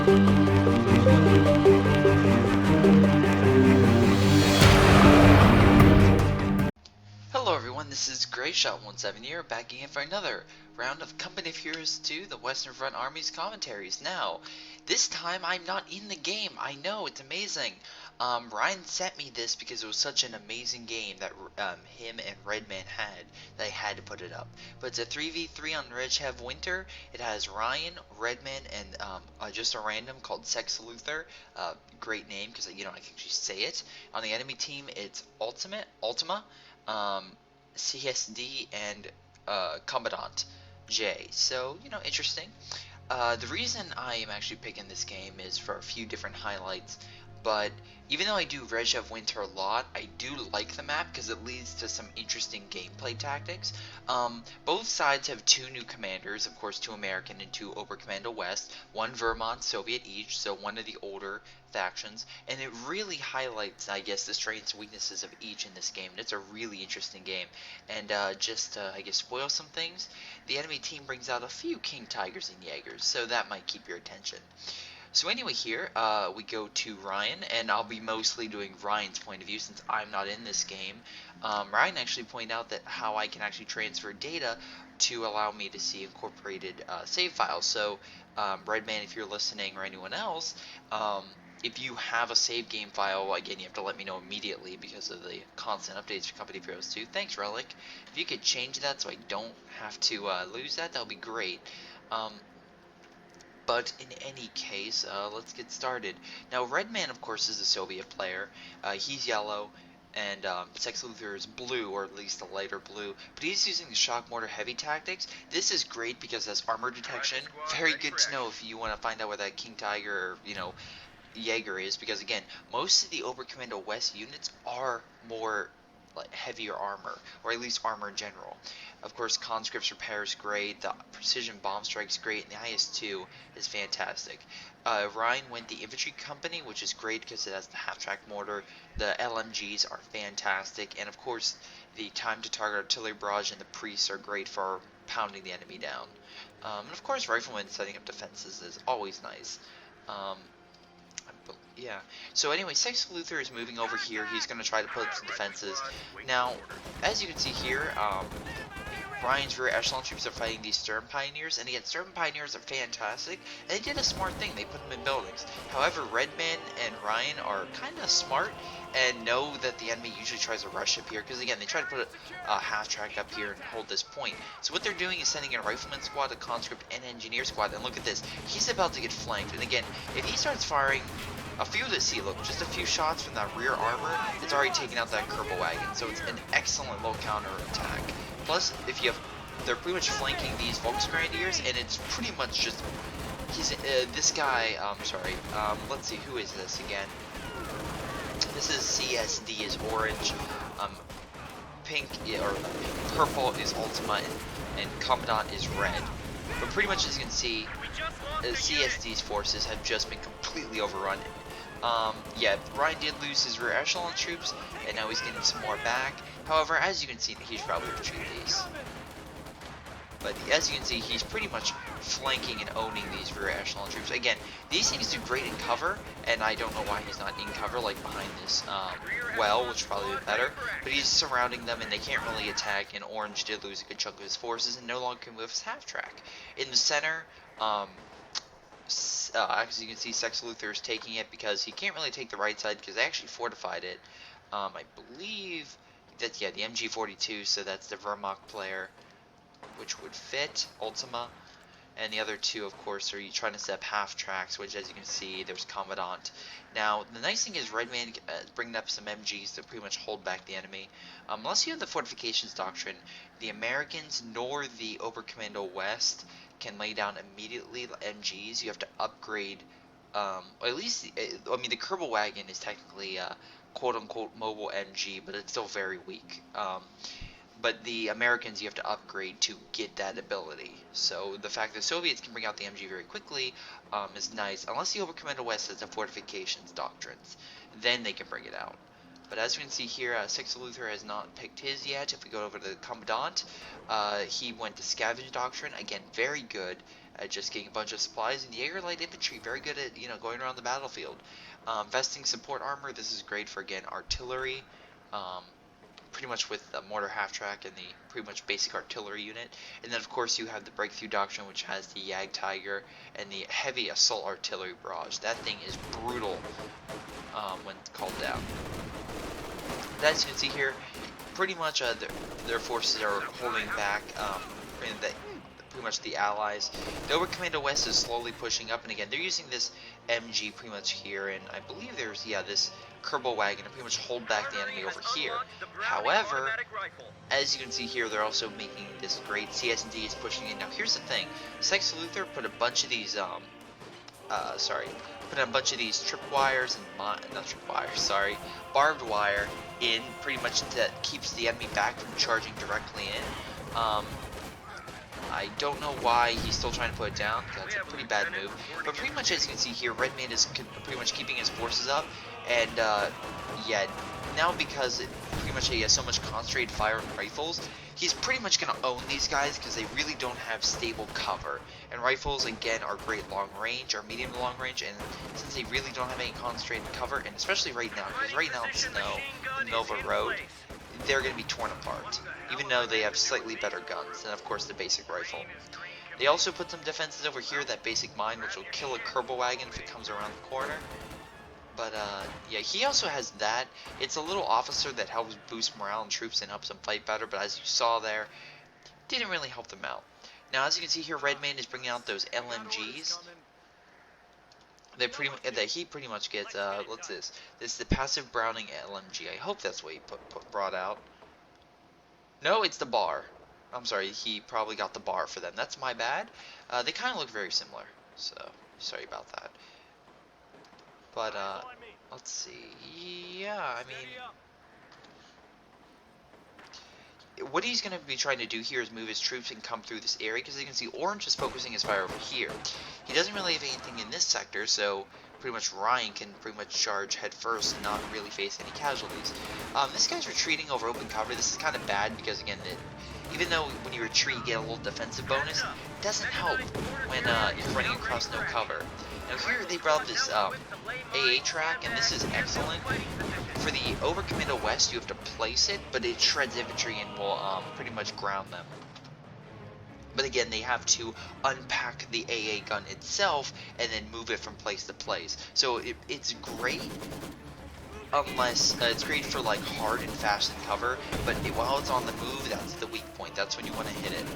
Hello everyone, this is Greyshot 17 here, back again for another round of Company of Heroes 2, the Western Front Armies commentaries. Now, this time I'm not in the game. I know, it's amazing. Ryan sent me this because it was such an amazing game that him and Redman had, that I had to put it up. But it's a 3v3 on Redshav Winter. It has Ryan, Redman, and just a random called Sex Luthor. Great name, because I can actually say it. On the enemy team, it's Ultima, CSD, and Commandant J. So, interesting. The reason I am actually picking this game is for a few different highlights, but even though I do Redshav Winter a lot, I do like the map because it leads to some interesting gameplay tactics. Both sides have two new commanders, of course, two American and two Oberkommando West, one Vermont Soviet each, so one of the older factions, and it really highlights, I guess, the strengths and weaknesses of each in this game. And it's a really interesting game. And just to, I guess, spoil some things, the enemy team brings out a few King Tigers and Jaegers, so that might keep your attention. So anyway, here we go to Ryan, and I'll be mostly doing Ryan's point of view since I'm not in this game. Ryan actually pointed out that how I can actually transfer data to allow me to see incorporated save files. So Redman, if you're listening, or anyone else, if you have a save game file, again, you have to let me know immediately because of the constant updates for Company of Heroes 2. Thanks, Relic. If you could change that so I don't have to lose that would be great. But in any case, let's get started. Now, Redman, of course, is a Soviet player. He's yellow, and Sex Luthor is blue, or at least a lighter blue. But he's using the shock mortar heavy tactics. This is great because it has armor detection. Very good to know if you want to find out where that King Tiger, or, Jaeger is, because again, most of the Oberkommando West units are more like heavier armor, or at least armor in general. Of course, conscripts repair is great, the precision bomb strike is great, and the IS-2 is fantastic. Ryan went the infantry company, which is great because it has the half-track mortar. The LMGs are fantastic, and of course, the time to target artillery barrage and the priests are great for pounding the enemy down. And of course, riflemen setting up defenses is always nice. Yeah. So anyway, Sex Luthor is moving over here. He's going to try to put up some defenses. Now, as you can see here, Ryan's rear echelon troops are fighting these Stern Pioneers, and again, Stern Pioneers are fantastic, and they did a smart thing. They put them in buildings. However, Redman and Ryan are kind of smart and know that the enemy usually tries to rush up here, because again, they try to put a half-track up here and hold this point. So what they're doing is sending in a Rifleman squad, a Conscript, and Engineer squad, and look at this. He's about to get flanked, and again, if he starts firing a few just a few shots from that rear armor, it's already taken out that Kerbal Wagon, so it's an excellent low counter attack. Plus, if you have, they're pretty much flanking these Volksgrenadiers, and it's pretty much just, this guy, let's see, who is this again? This is CSD is orange, pink, or purple is Ultima, and Commandant is red. But pretty much, as you can see, CSD's forces have just been completely overrun. Yeah, Ryan did lose his rear echelon troops, and now he's getting some more back. However, as you can see, he should probably retreat these. But as you can see, he's pretty much flanking and owning these rear echelon troops. Again, these things do great in cover, and I don't know why he's not in cover, like behind this well, which would probably be better. But he's surrounding them, and they can't really attack, and Orange did lose a good chunk of his forces, and no longer can move his half-track. In the center, as you can see, Sex Luthor is taking it because he can't really take the right side because they actually fortified it. I believe that, yeah, the MG42, so that's the Wehrmacht player, which would fit Ultima. And the other two, of course, are you trying to set up half tracks, which, as you can see, there's Commandant. Now, the nice thing is Redman bringing up some MGs to pretty much hold back the enemy. Unless you have the Fortifications Doctrine, the Americans nor the Oberkommando West can lay down immediately MGs. You have to upgrade, or at least, I mean, the Kerbal Wagon is technically a quote-unquote mobile MG, but it's still very weak. But the Americans you have to upgrade to get that ability. So the fact that Soviets can bring out the MG very quickly is nice. Unless the Oberkommando West has the Fortifications Doctrines, then they can bring it out. But as we can see here, Sex Luthor has not picked his yet. If we go over to the Commandant, he went to Scavenge Doctrine. Again, very good. at just getting a bunch of supplies. And Jaeger light infantry, very good at going around the battlefield. Vesting support armor. This is great for again artillery. Pretty much with the mortar half-track and the pretty much basic artillery unit. And then of course you have the breakthrough doctrine, which has the Jagdtiger and the heavy assault artillery barrage. That thing is brutal when called down. But as you can see here, pretty much their forces are holding back pretty much the allies. The Overcommando West is slowly pushing up, and again they're using this MG pretty much here, and I believe there's this Kerbal wagon to pretty much hold back the enemy over here. However, as you can see here, they're also making this great CS&D is pushing in. Now here's the thing, Sex Luthor put a bunch of these put a bunch of these barbed wire in, pretty much that keeps the enemy back from charging directly in. I don't know why he's still trying to put it down. That's a pretty bad move. But pretty much as you can see here, Redman is pretty much keeping his forces up. And yeah, now because pretty much he has so much concentrated fire and rifles, he's pretty much going to own these guys because they really don't have stable cover. And rifles, again, are great long range, or medium to long range. And since they really don't have any concentrated cover, and especially right now, because right now it's snow, the Nova Road, they're going to be torn apart, even though they have slightly better guns than, of course, the basic rifle. They also put some defenses over here, that basic mine, which will kill a Kerbal wagon if it comes around the corner. But, yeah, he also has that. It's a little officer that helps boost morale and troops and helps them fight better, but as you saw there, didn't really help them out. Now, as you can see here, Redman is bringing out those LMGs. He pretty much gets, what's this? This is the passive Browning LMG. I hope that's what he brought out. No, it's the bar. I'm sorry, he probably got the bar for them. That's my bad. They kind of look very similar, so sorry about that. But, let's see. Yeah, I mean, what he's going to be trying to do here is move his troops and come through this area, because you can see Orange is focusing his fire over here. He doesn't really have anything in this sector, so pretty much Ryan can pretty much charge head first and not really face any casualties. This guy's retreating over open cover. This is kind of bad because, again, even though when you retreat you get a little defensive bonus, it doesn't help when you're running across no cover. Now here they brought up this AA track, and this is excellent. For the Overcommando West, you have to place it, but it shreds infantry and will pretty much ground them. But again, they have to unpack the AA gun itself and then move it from place to place. So it's great, unless it's great for like hard and fast and cover. But while it's on the move, that's the weak point. That's when you want to hit it.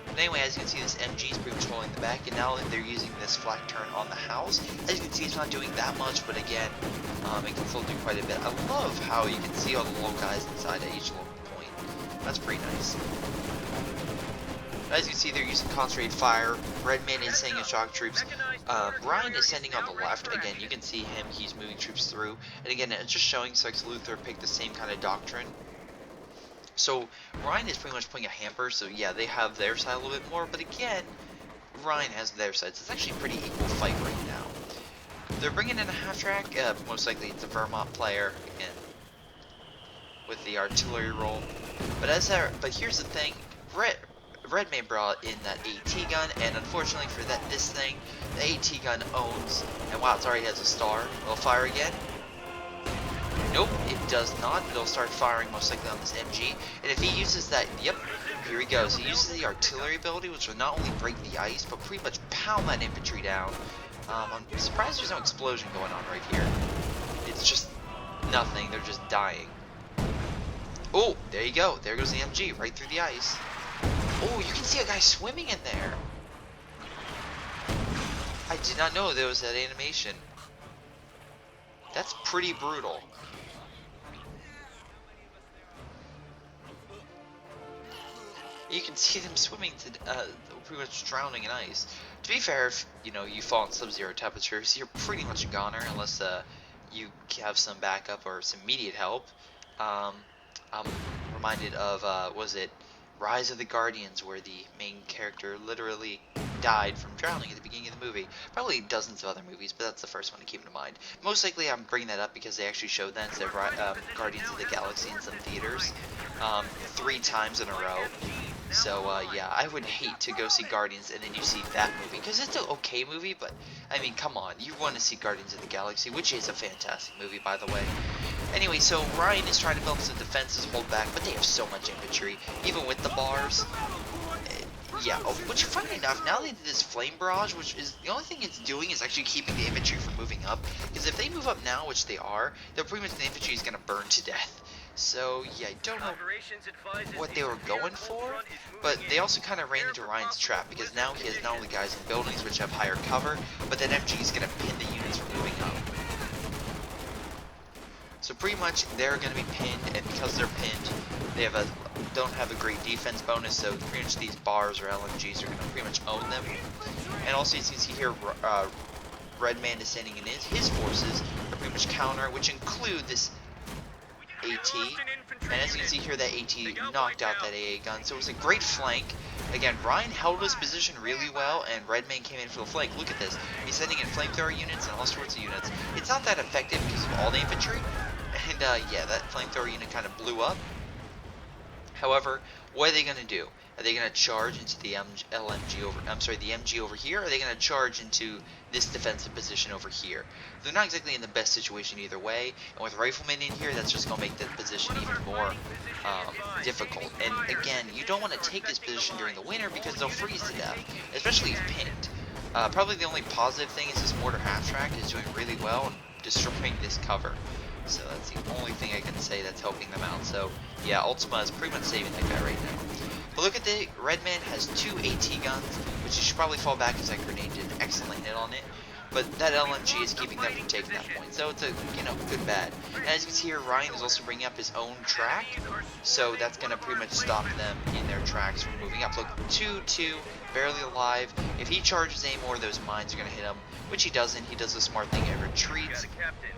But anyway, as you can see, this MG is pretty much holding the back, and now they're using this flak turn on the house. As you can see, it's not doing that much, but again, it can still do quite a bit. I love how you can see all the little guys inside at each little point. That's pretty nice. As you can see, they're using concentrated fire. Redman is sending his shock troops. Ryan is sending on the left. Again, you can see him. He's moving troops through. And again, it's just showing Sex Luthor picked the same kind of doctrine. So Ryan is pretty much putting a hamper. So yeah, they have their side a little bit more. But again, Ryan has their side. So it's actually a pretty equal fight right now. They're bringing in a half-track. Most likely it's a Vermont player. Again, with the artillery roll. But here's the thing. Redman brought in that AT gun, and unfortunately for this thing, the AT gun owns, and wow, it already has a star. Will it fire again? Nope, it does not. It'll start firing most likely on this MG, and if he uses that, yep, here he goes. He uses the artillery ability, which will not only break the ice, but pretty much pound that infantry down. I'm surprised there's no explosion going on right here. It's just nothing, they're just dying. Oh, there you go. There goes the MG, right through the ice. Oh, you can see a guy swimming in there. I did not know there was that animation. That's pretty brutal. You can see them swimming to pretty much drowning in ice. To be fair, if you fall in sub-zero temperatures, you're pretty much a goner unless you have some backup or some immediate help. I'm reminded of was it Rise of the Guardians, where the main character literally died from drowning at the beginning of the movie. Probably dozens of other movies, but that's the first one to keep in mind. Most likely I'm bringing that up because they actually showed that instead of Guardians of the Galaxy in some theaters 3 times in a row. So, yeah, I would hate to go see Guardians and then you see that movie. Because it's an okay movie, but, I mean, come on. You want to see Guardians of the Galaxy, which is a fantastic movie, by the way. Anyway, so Ryan is trying to build some defenses, hold back, but they have so much infantry, even with the bars. Yeah, oh, which, funny enough, now they did this flame barrage, which is, the only thing it's doing is actually keeping the infantry from moving up. Because if they move up now, which they are, then pretty much the infantry is going to burn to death. So, yeah, I don't know what they were going for, but they also kind of ran into Ryan's trap, because now he has not only guys in buildings which have higher cover, but that MG is going to pin the units from moving up. So pretty much they're going to be pinned, and because they're pinned, they don't have a great defense bonus, so pretty much these bars or LMGs are going to pretty much own them. And also, as you can see here, Redman is sending in his forces are pretty much counter, which include this AT, and as you can see here, that AT knocked out that AA gun, so it was a great flank. Again, Ryan held his position really well, and Redman came in for the flank. Look at this. He's sending in flamethrower units and all sorts of units. It's not that effective because of all the infantry, and yeah, that flamethrower unit kind of blew up. However, what are they going to do? Are they going to charge into the MG over here, or are they going to charge into this defensive position over here? They're not exactly in the best situation either way, and with riflemen in here, that's just going to make the position even more difficult. And again, you don't want to take this position during the winter because they'll freeze to death, especially if pinned. Probably the only positive thing is this mortar half-track is doing really well and destroying this cover. So that's the only thing I can say that's helping them out. So yeah, Ultima is pretty much saving that guy right now. But look at the Redman has 2 AT guns, which he should probably fall back because that grenade did an excellent hit on it. But that LMG is keeping them from taking that point. So it's a, good bad. And as you can see here, Ryan is also bringing up his own track. So that's going to pretty much stop them in their tracks from moving up. Look, 2-2, barely alive. If he charges any more, those mines are going to hit him, which he doesn't. He does a smart thing and retreats.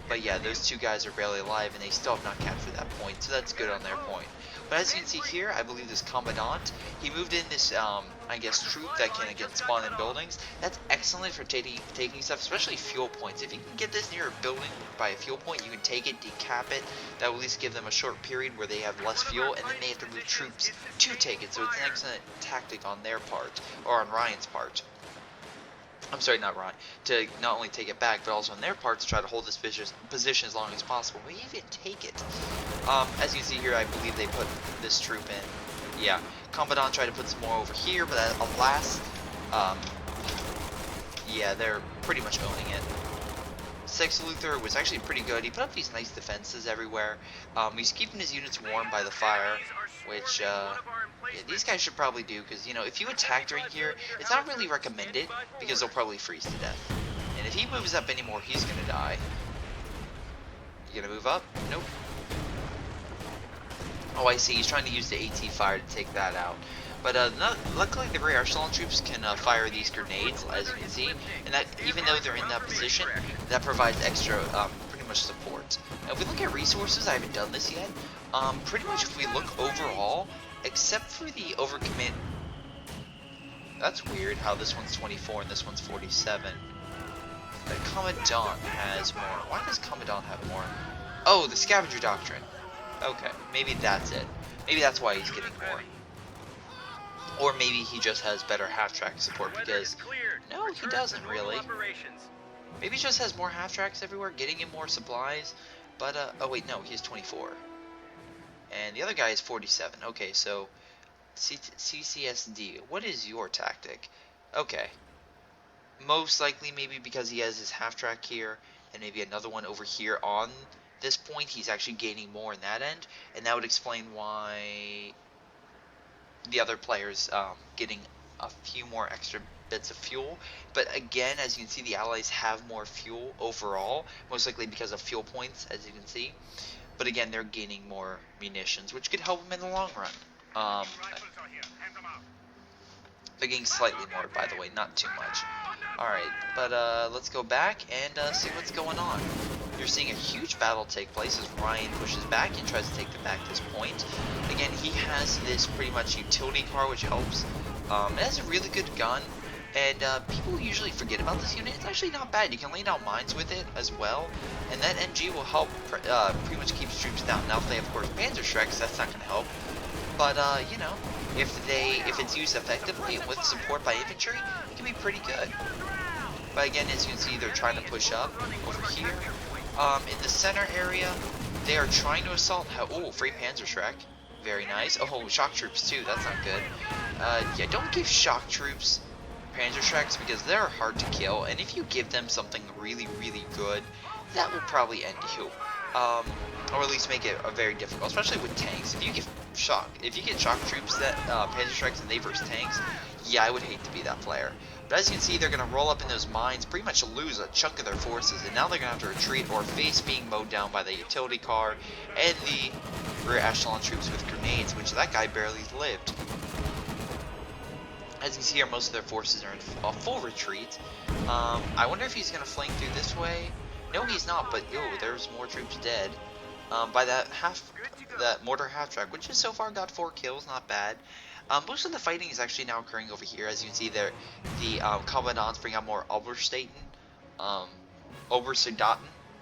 But yeah, those 2 guys are barely alive, and they still have not captured that point. So that's good on their point. But as you can see here, I believe this Commandant, he moved in this, I guess, troop that can, again, spawn in buildings. That's excellent for taking stuff, especially fuel points. If you can get this near a building by a fuel point, you can take it, decap it. That will at least give them a short period where they have less fuel, and then they have to move troops to take it. So it's an excellent tactic on their part, or on Ryan's part. I'm sorry, not Ryan, to not only take it back, but also on their part to try to hold this position as long as possible, but even take it. As you see here, I believe they put this troop in. Yeah, Commandant tried to put some more over here, but alas, yeah, they're pretty much owning it. Sex Luthor was actually pretty good. He put up these nice defenses everywhere. He's keeping his units warm by the fire, which, yeah, these guys should probably do, because, if you attack during here, it's not really recommended, because they'll probably freeze to death. And if he moves up anymore, he's gonna die. You gonna move up? Nope. Oh, I see. He's trying to use the AT fire to take that out. But luckily, the Grey Echelon troops can fire these grenades, as you can see, and that even though they're in that position, that provides extra, pretty much support. Now, if we look at resources, I haven't done this yet. Pretty much, if we look overall, except for the overcommit, that's weird how this one's 24 and this one's 47. The Commandant has more. Why does Commandant have more? Oh, the Scavenger Doctrine. Okay, maybe that's it. Maybe that's why he's getting more. Or maybe he just has better half-track support, because no, he doesn't really. Maybe he just has more half-tracks everywhere, getting him more supplies. But oh wait, no, he has 24, and the other guy is 47. Okay, so CCSD, what is your tactic? Okay, most likely maybe because he has his half-track here, and maybe another one over here on this point. He's actually gaining more in that end, and that would explain why the other players getting a few more extra bits of fuel. But again, as you can see, the allies have more fuel overall, most likely because of fuel points, as you can see. But again, they're gaining more munitions, which could help them in the long run. They're getting slightly more, by the way, not too much. Alright, but let's go back and see what's going on. You're seeing a huge battle take place as Ryan pushes back and tries to take them back to this point. Again, he has this pretty much utility car, which helps. It has a really good gun, And people usually forget about this unit. It's actually not bad. You can lay down mines with it as well, and that MG will help pretty much keep troops down. Now, if they have, of course, Panzer Shreks, that's not going to help. But you know, if it's used effectively and with support by infantry, it can be pretty good. But again, as you can see, they're trying to push up over here. In the center area, they are trying to assault. Oh, free Panzer Shrek. Very nice. Oh, shock troops too. That's not good. Yeah, don't give shock troops Panzer Shreks because they're hard to kill. And if you give them something really, really good, that will probably end you. Or at least make it very difficult, especially with tanks. If you get shock troops that Panzer Shreks and they versus tanks, yeah, I would hate to be that player. But as you can see, they're going to roll up in those mines, pretty much lose a chunk of their forces, and now they're going to have to retreat or face being mowed down by the utility car and the rear echelon troops with grenades, which that guy barely lived. As you can see here, most of their forces are in a full retreat. I wonder if he's going to flank through this way. No, he's not, but oh, there's more troops dead by that mortar half-track, which has so far got 4 kills, not bad. Most of the fighting is actually now occurring over here. As you can see there, the commandants bring out more Obersoldaten,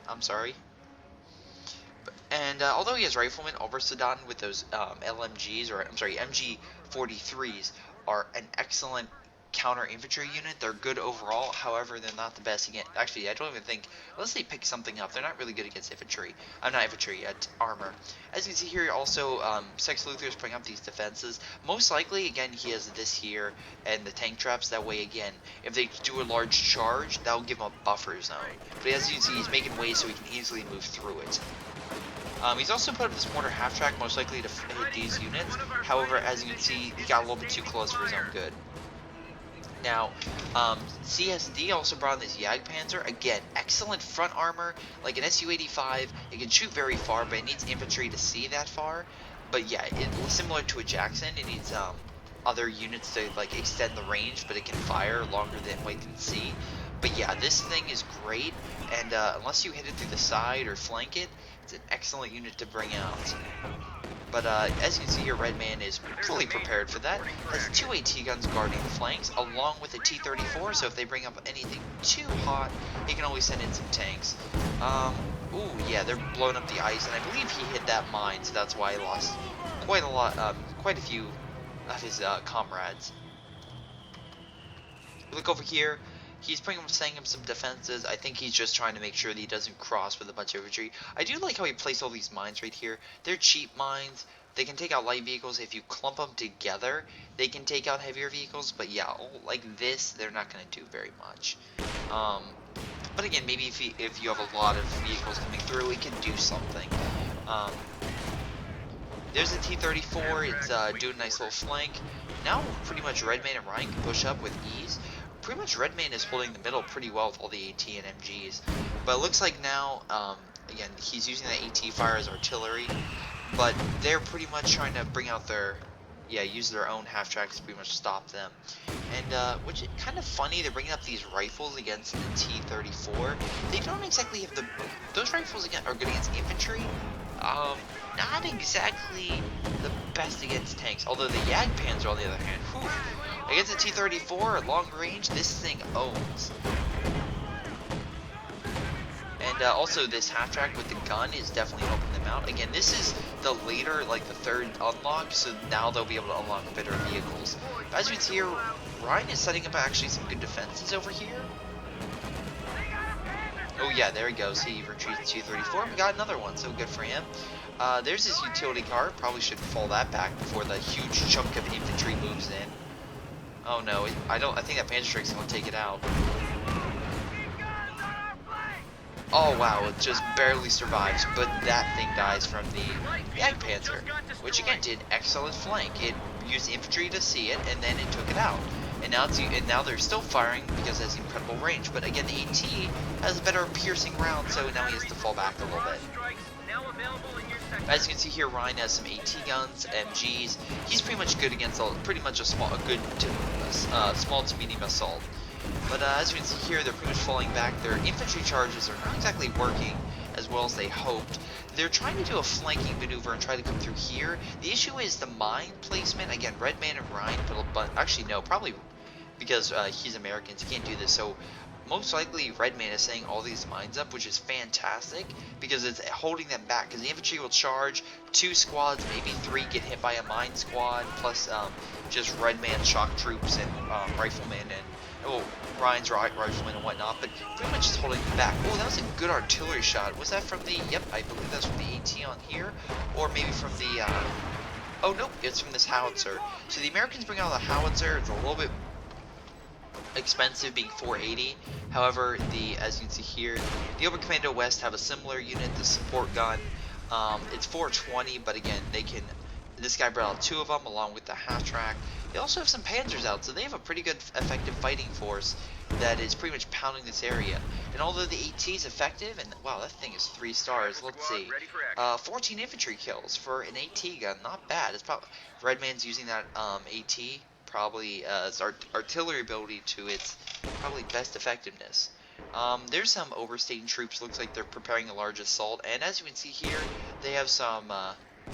I'm sorry. And although he has riflemen, Obersoldaten with those LMGs, or I'm sorry, MG43s, are an excellent counter infantry unit. They're good overall. However, they're not the best against. Actually, I don't even think, unless they pick something up, they're not really good against infantry. Not infantry, armor. As you can see here, also Sex Luthor is putting up these defenses. Most likely, again, he has this here and the tank traps. That way, again, if they do a large charge, that will give him a buffer zone. But as you can see, he's making ways so he can easily move through it. He's also put up this mortar half-track, most likely to hit these units. However, as you can see, he got a little bit too close for his own good. Now, CSD also brought in this Jagdpanzer. Again, excellent front armor, like an Su-85. It can shoot very far, but it needs infantry to see that far. But yeah, it's similar to a Jackson. It needs other units to like extend the range, but it can fire longer than what it can see. But yeah, this thing is great, and unless you hit it through the side or flank it, it's an excellent unit to bring out. But as you can see here, Redman is fully prepared for that. Has 2 AT guns guarding the flanks, along with a T-34, so if they bring up anything too hot, he can always send in some tanks. Ooh, yeah, they're blowing up the ice, and I believe he hit that mine, so that's why he lost quite a few of his comrades. Look over here. He's pretty much setting up some defenses. I think he's just trying to make sure that he doesn't cross with a bunch of infantry. I do like how he placed all these mines right here. They're cheap mines. They can take out light vehicles. If you clump them together, they can take out heavier vehicles. But yeah, like this, they're not going to do very much. But again, maybe if you have a lot of vehicles coming through, it can do something. There's a T-34. It's doing a nice little flank. Now, pretty much Redman and Ryan can push up with ease. Pretty much Redman is holding the middle pretty well with all the AT and MGs. But it looks like now, again, he's using that AT fire as artillery. But they're pretty much trying to bring out use their own half-tracks to pretty much stop them. And, which is kind of funny, they're bringing up these rifles against the T-34. They don't exactly have those rifles are good against infantry. Not exactly the best against tanks. Although the Jagdpanzer, on the other hand, whew, against the T-34 at long range, this thing owns. And also this half-track with the gun is definitely helping them out. Again, this is the later, like the third unlock, so now they'll be able to unlock better vehicles. But as you can see here, Ryan is setting up actually some good defenses over here. Oh yeah, there he goes. He retreats to T-34. We got another one, so good for him. There's his utility car. Probably should fall that back before the huge chunk of infantry moves in. Oh no, I think that Panzer Strike's gonna take it out. Oh wow, it just barely survives, but that thing dies from the Jagdpanzer, which again did excellent flank. It used infantry to see it, and then it took it out. And now they're still firing because it has incredible range. But again, the AT has a better piercing round, so now he has to fall back a little bit. As you can see here, Ryan has some AT guns, MGs. He's pretty much good against a small to medium assault. But as you can see here, they're pretty much falling back. Their infantry charges are not exactly working as well as they hoped. They're trying to do a flanking maneuver and try to come through here. The issue is the mine placement. Again, Redman and Ryan put a bunch. Actually, no, probably because he's American, so he can't do this. So most likely Redman is setting all these mines up, which is fantastic because it's holding them back. Because the infantry will charge, 2 squads, maybe 3 get hit by a mine squad, plus just Redman shock troops and riflemen and Ryan's riflemen and whatnot. But pretty much just holding them back. Oh, that was a good artillery shot. Was that from the? Yep, I believe that's from the AT on here, or maybe from the. Oh nope, it's from this howitzer. So the Americans bring out the howitzer. It's a little bit expensive, being 480. However, as you can see here, the Oberkommando West have a similar unit, the support gun. It's 420, but again, this guy brought out 2 of them along with the half-track. They also have some panzers out, so they have a pretty good effective fighting force that is pretty much pounding this area. And although the AT is effective, and wow, that thing is 3 stars. Let's see, 14 infantry kills for an AT gun, not bad. It's probably Redman's using that AT probably as artillery ability to its probably best effectiveness. There's some overstating troops. Looks like they're preparing a large assault, and as you can see here, they have some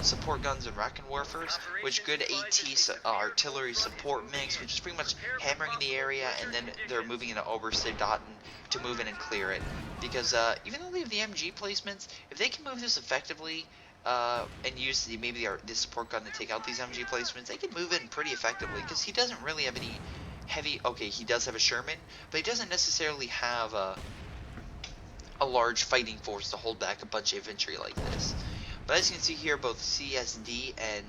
support guns and Rackenwerfers, which good AT artillery support mix, which is pretty much hammering the area, and then they're moving into Obersoldaten to move in and clear it. Because even though they have the MG placements, if they can move this effectively, and use maybe this support gun to take out these MG placements, they can move in pretty effectively, because he doesn't really have any heavy. Okay, he does have a Sherman, but he doesn't necessarily have a large fighting force to hold back a bunch of infantry like this. But as you can see here, both CSD and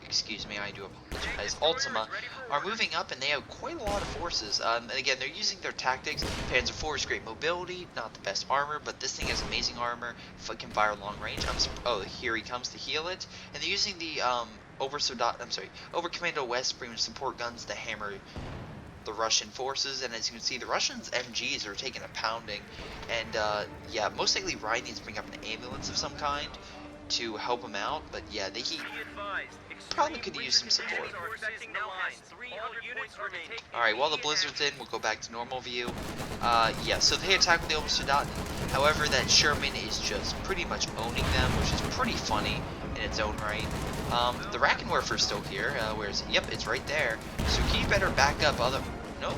excuse me, I do apologize, Ultima are moving up, and they have quite a lot of forces. And again, they're using their tactics. Panzer IV is great mobility, not the best armor, but this thing has amazing armor, can fire long range. Oh, here he comes to heal it. And they're using the Oberkommando West premium support guns to hammer the Russian forces. And as you can see, the Russians' MGs are taking a pounding. And yeah, most likely Ryan needs to bring up an ambulance of some kind to help him out, but yeah, he probably could use some support. Alright, while the blizzard's in, we'll go back to normal view. Yeah, so they attack with the Obersoldaten. However, that Sherman is just pretty much owning them, which is pretty funny in its own right. The Rackenwerfer's still here. Where is it? Yep, it's right there. So he better back up Nope.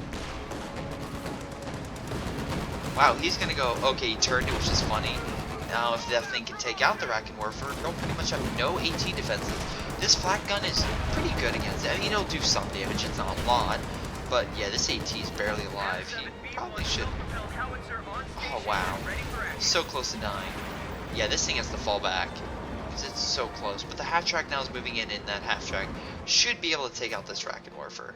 Wow, he's gonna go. Okay, he turned it, which is funny. Now, if that thing can take out the Rackenwerfer, they'll pretty much have no AT defenses. This flak gun is pretty good against it. I mean, it'll do some damage, it's not a lot. But yeah, this AT is barely alive. He probably should. Oh, wow. So close to dying. Yeah, this thing has to fall back, because it's so close. But the half-track now is moving in, and that half-track should be able to take out this Rackenwerfer.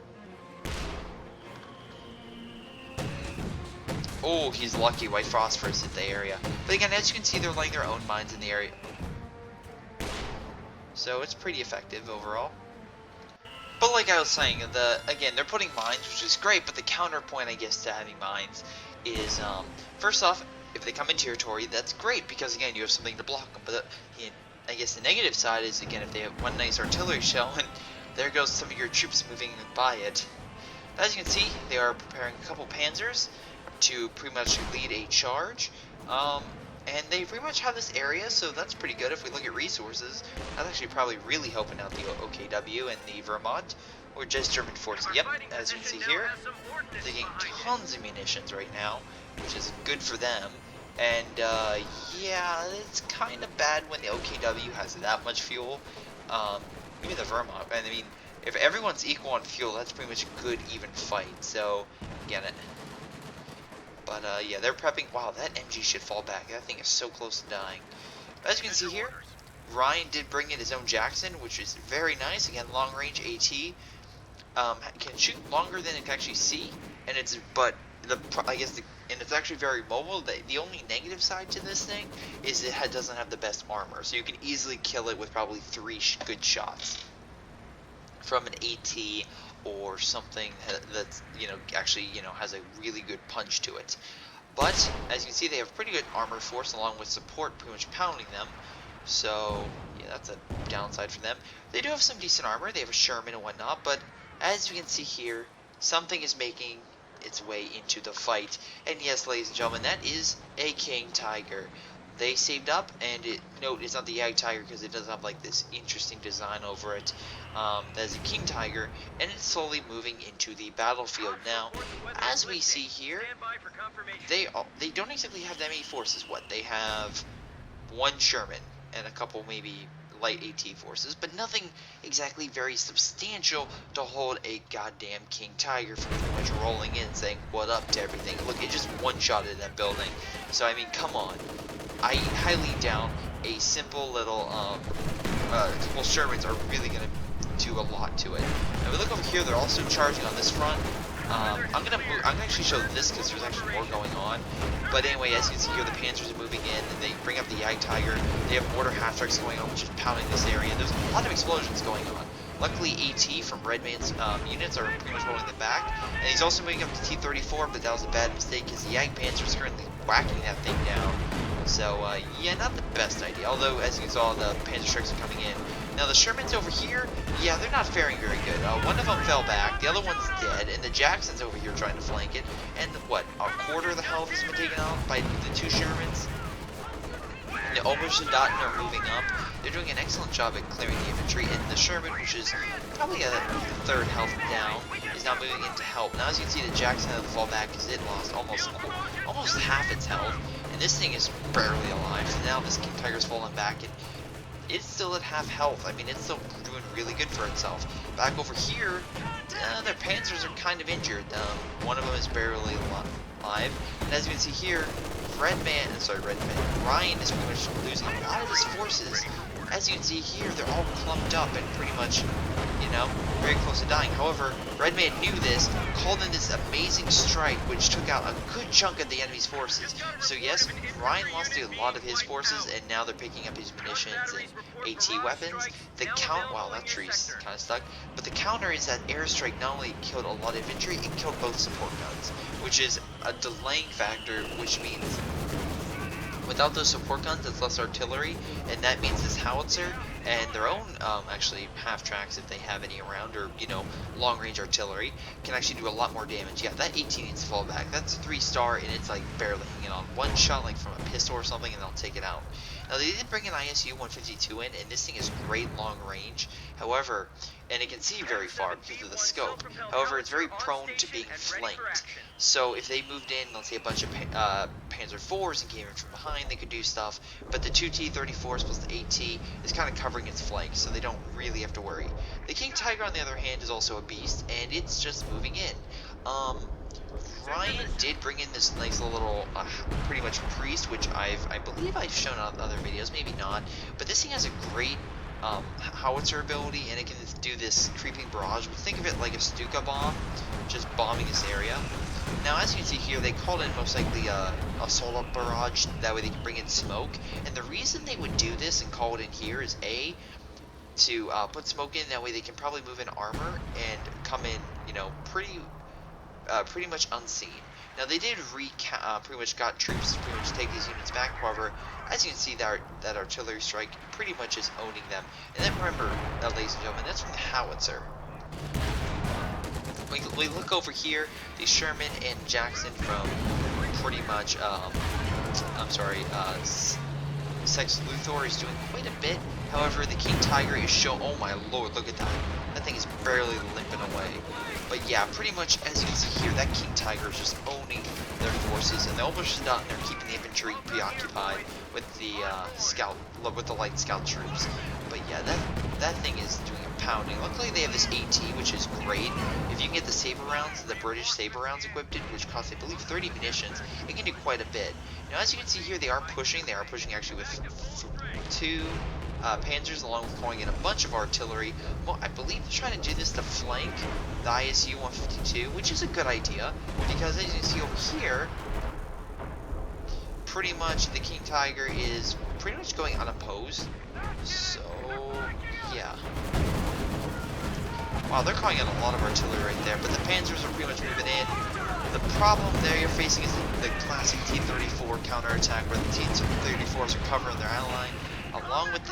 Oh, he's lucky. White Phosphorus hit the area. But again, as you can see, they're laying their own mines in the area. So it's pretty effective overall. But like I was saying, again, they're putting mines, which is great, but the counterpoint, I guess, to having mines is, first off, if they come in territory, that's great, because again, you have something to block them. But I guess the negative side is, again, if they have one nice artillery shell, and there goes some of your troops moving by it. But as you can see, they are preparing a couple panzers to pretty much lead a charge, and they pretty much have this area, so that's pretty good. If we look at resources, that's actually probably really helping out the OKW and the Vermont, or just German forces. Yep, as you can see here, they're getting tons of munitions right now, which is good for them. And yeah, it's kind of bad when the OKW has that much fuel. Even the Vermont, and I mean, if everyone's equal on fuel, that's pretty much a good even fight. So get it. But yeah, they're prepping. Wow, that MG should fall back. That thing is so close to dying. But as you can see here, Ryan did bring in his own Jackson, which is very nice. Again, long range AT. Can shoot longer than it can actually see, and it's and it's actually very mobile. The only negative side to this thing is it doesn't have the best armor, so you can easily kill it with probably 3 good shots from an AT or something that's actually has a really good punch to it. But as you can see, they have pretty good armor force along with support pretty much pounding them. So yeah, that's a downside for them. They do have some decent armor. They have a Sherman and whatnot, but as you can see here, something is making its way into the fight. And yes, ladies and gentlemen, that is a King Tiger. they saved up, and note it's not the Jagdtiger because it does have like this interesting design over it. That is a King Tiger, and it's slowly moving into the battlefield. Now, as we see here, they don't exactly have that many forces. What, they have one Sherman and a couple maybe light AT forces, but nothing exactly very substantial to hold a goddamn King Tiger from pretty much rolling in saying what up to everything. Look, it just one-shotted that building. So I mean, come on. I highly doubt a simple little couple Shermans are really gonna do a lot to it. Now we look over here, they're also charging on this front. I'm gonna actually show this because there's actually more going on. But anyway, as you can see here, the Panzers are moving in, and they bring up the Jagdtiger. They have mortar half-tracks going on, which is pounding this area. There's a lot of explosions going on. Luckily, AT from Redman's units are pretty much holding them back. And he's also moving up to T-34, but that was a bad mistake because the Jagdpanzer is currently whacking that thing down. So, yeah, not the best idea. Although, as you saw, the Panzer strikes are coming in. Now, the Shermans over here, yeah, they're not faring very good. One of them fell back, the other one's dead, and the Jackson's over here trying to flank it. And, what, a quarter of the health has been taken off by the two Shermans? And the Obersoldaten are moving up. They're doing an excellent job at clearing the infantry, and the Sherman, which is probably a third health down, is now moving in to help. Now, as you can see, the Jackson had to fall back because it lost almost half its health. And this thing is barely alive, so now this King Tiger's fallen back, and it's still at half health. I mean, it's still doing really good for itself. Back over here, their Panzers are kind of injured. One of them is barely alive. And as you can see here, Ryan is pretty much losing a lot of his forces. As you can see here, they're all clumped up and pretty much, you know, very close to dying. However, Redman knew this, called in this amazing strike, which took out a good chunk of the enemy's forces. So yes, Ryan lost a lot of his forces, and now they're picking up his munitions and AT weapons. Wow, that tree's kind of stuck. But the counter is that airstrike not only killed a lot of infantry, it killed both support guns, which is a delaying factor, which means without those support guns, it's less artillery, and that means this howitzer and their own, actually, half-tracks, if they have any around, or, you know, long-range artillery, can actually do a lot more damage. Yeah, that 18 needs to fall back. That's a 3-star, and it's, like, barely hanging on. One shot, like, from a pistol or something, and they'll take it out. Now, they did bring an ISU-152 in, and this thing is great long range. However, and it can see very far because of the scope. However, it's very prone to being flanked. So if they moved in, let's say a bunch of Panzer IVs and came in from behind, they could do stuff. But the 2 T-34s plus the 8T is kind of covering its flank, so they don't really have to worry. The King Tiger, on the other hand, is also a beast, and it's just moving in. Ryan did bring in this nice little, pretty much priest, which I believe I've shown on other videos, maybe not. But this thing has a great howitzer ability, and it can do this creeping barrage. Think of it like a Stuka bomb, just bombing this area. Now, as you can see here, they called in most likely a assault barrage, that way they can bring in smoke. And the reason they would do this and call it in here is A, to put smoke in, that way they can probably move in armor and come in, you know, pretty much unseen. Now, they did pretty much got troops to pretty much take these units back. However, as you can see, that artillery strike pretty much is owning them. And then remember, ladies and gentlemen, that's from the howitzer. We look over here, the Sherman and Jackson from pretty much, Sex Luthor is doing quite a bit. However, the King Tiger is oh my lord, look at that. That thing is barely limping away. But yeah, pretty much, as you can see here, that King Tiger is just owning their forces, and the Obersoldaten are keeping the infantry preoccupied with the light scout troops. But yeah, that thing is doing a pounding. Luckily, they have this AT, which is great. If you can get the saber rounds, the British saber rounds equipped, which cost, I believe, 30 munitions, it can do quite a bit. Now, as you can see here, they are pushing. They are pushing actually with 2 Panzers, along with calling in a bunch of artillery. Well, I believe they're trying to do this to flank the ISU-152, which is a good idea, because as you can see over here, pretty much the King Tiger is pretty much going unopposed. So, yeah. Wow, they're calling in a lot of artillery right there, but the Panzers are pretty much moving in. The problem there you're facing is the classic T-34 counterattack, where the T-34s are covering their ally, along with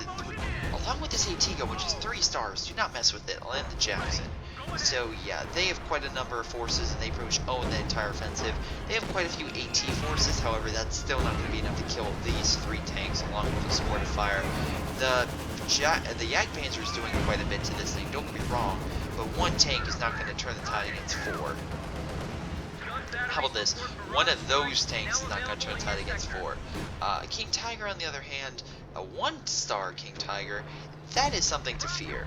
this AT gun, which is 3 stars. Do not mess with it. I'll end the Jackson. So yeah, they have quite a number of forces, and they pretty much own the entire offensive. They have quite a few AT forces, however, that's still not going to be enough to kill these 3 tanks, along with the supportive fire. The Jagdpanzer is doing quite a bit to this thing, don't get me wrong, but 1 tank is not going to turn the tide against 4. How about this? One of those tanks is not going to turn the tide against 4. King Tiger, on the other hand, a 1-star King Tiger, that is something to fear.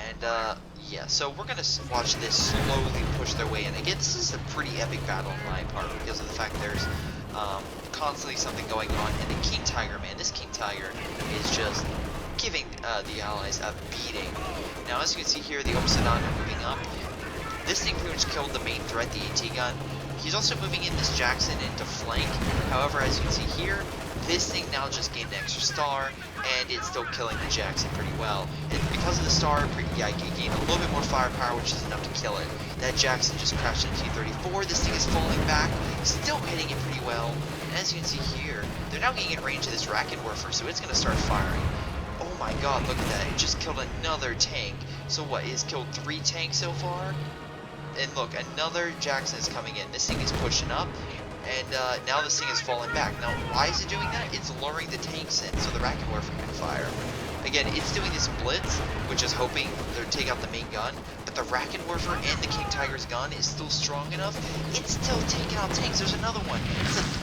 And yeah, so we're going to watch this slowly push their way in. Again, this is a pretty epic battle on my part because of the fact there's constantly something going on. And the King Tiger, man, this King Tiger is just giving the Allies a beating. Now, as you can see here, the Obsidian are moving up. This thing pretty much killed the main threat, the AT gun. He's also moving in this Jackson into flank. However, as you can see here, this thing now just gained an extra star, and it's still killing the Jackson pretty well. And because of the star, yeah, it gained a little bit more firepower, which is enough to kill it. That Jackson just crashed into T-34. This thing is falling back, still hitting it pretty well. And as you can see here, they're now getting in range of this Rackenwerfer, so it's going to start firing. Oh my god, look at that. It just killed another tank. So what, it's killed 3 tanks so far? And look, another Jackson is coming in. This thing is pushing up, and now this thing is falling back. Now, why is it doing that? It's luring the tanks in, so the Rackenwerfer can fire. Again, it's doing this blitz, which is hoping they'll take out the main gun, but the Rackenwerfer and the King Tiger's gun is still strong enough. It's still taking out tanks. There's another one.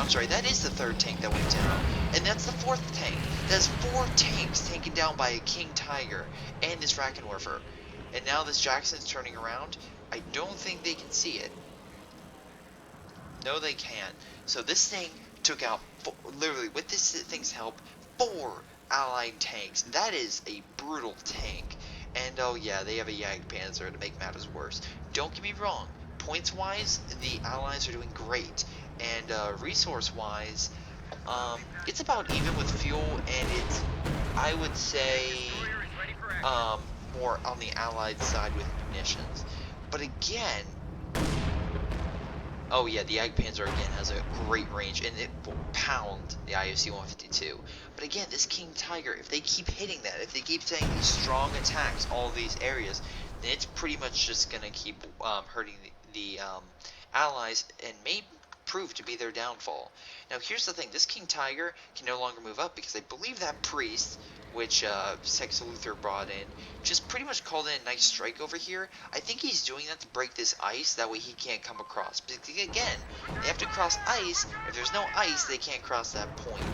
I'm sorry, that is the 3rd tank that went down, and that's the 4th tank. That's 4 tanks taken down by a King Tiger and this Rackenwerfer. And now this Jackson's turning around. I don't think they can see it. No, they can't. So this thing took out, literally, with this thing's help, 4 Allied tanks. That is a brutal tank. And oh yeah, they have a Jagdpanzer to make matters worse. Don't get me wrong. Points-wise, the Allies are doing great. And resource-wise, it's about even with fuel, and it's, I would say, more on the Allied side with munitions. But again, oh yeah, the Jagdpanzer again has a great range, and it will pound the IFC-152. But again, this King Tiger, if they keep hitting that, if they keep saying these strong attacks, all these areas, then it's pretty much just going to keep hurting the Allies, and may prove to be their downfall. Now here's the thing, this King Tiger can no longer move up, because I believe that priest, which Sex Luther brought in, just pretty much called in a nice strike over here. I think he's doing that to break this ice, that way he can't come across. But again, they have to cross ice. If there's no ice, they can't cross that point,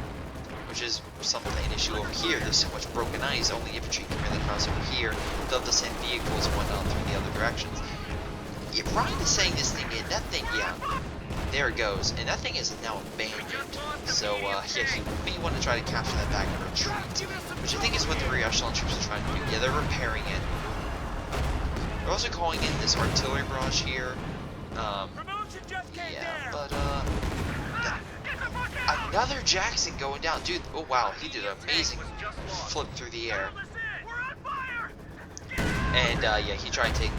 which is an issue over here. There's so much broken ice, only infantry can really cross over here. They'll have to send vehicles and whatnot through the other directions. Yeah, Ryan is saying this thing in. That thing, yeah. There it goes, and that thing is now abandoned. So, yeah, he may want to try to capture that back and retreat, which I think is what the rear echelon troops are trying to do. Yeah, they're repairing it. They're also calling in this artillery barrage here. Yeah, but, another Jackson going down. Dude, oh wow, he did an amazing flip through the air. And, yeah, he tried to take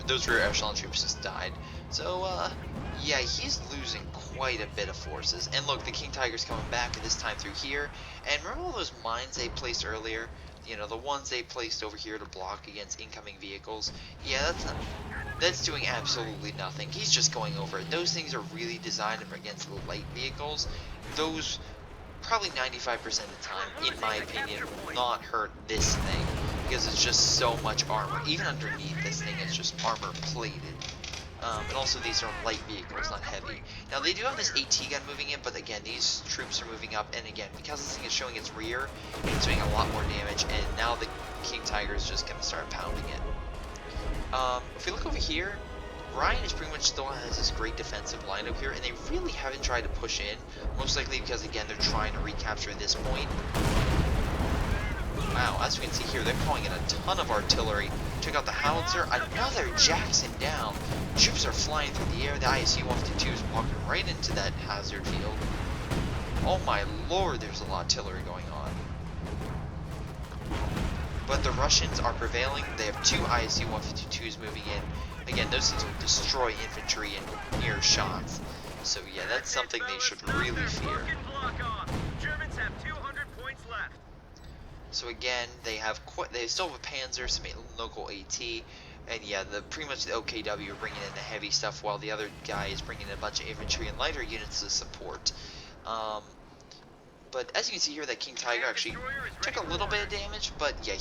those rear echelon troops just died. So, yeah, he's losing quite a bit of forces. And look, the King Tiger's coming back, this time through here. And remember all those mines they placed earlier? You know, the ones they placed over here to block against incoming vehicles? Yeah, that's doing absolutely nothing. He's just going over it. Those things are really designed against the light vehicles. Those, probably 95% of the time, in my opinion, will not hurt this thing, because it's just so much armor. Even underneath this thing, it's just armor plated. And also these are light vehicles, not heavy. Now they do have this AT gun moving in, but again, these troops are moving up, and again, because this thing is showing its rear, it's doing a lot more damage, and now the King Tiger is just going to start pounding it. If we look over here, Ryan is pretty much still has this great defensive lineup here, and they really haven't tried to push in, most likely because, again, they're trying to recapture this point. Wow, as we can see here, they're calling in a ton of artillery. Took out the howitzer, another Jackson down. Troops are flying through the air. The ISU-152 is walking right into that hazard field. Oh my lord, there's a lot of artillery going on. But the Russians are prevailing. They have 2 ISU-152s moving in. Again, those things will destroy infantry in near shots. So yeah, that's something they should really fear. So again, they still have a Panzer, some local AT, And yeah, pretty much the OKW are bringing in the heavy stuff while the other guy is bringing in a bunch of infantry and lighter units to support. Um, but as you can see here, that King Tiger actually took a little bit of damage, but yeah,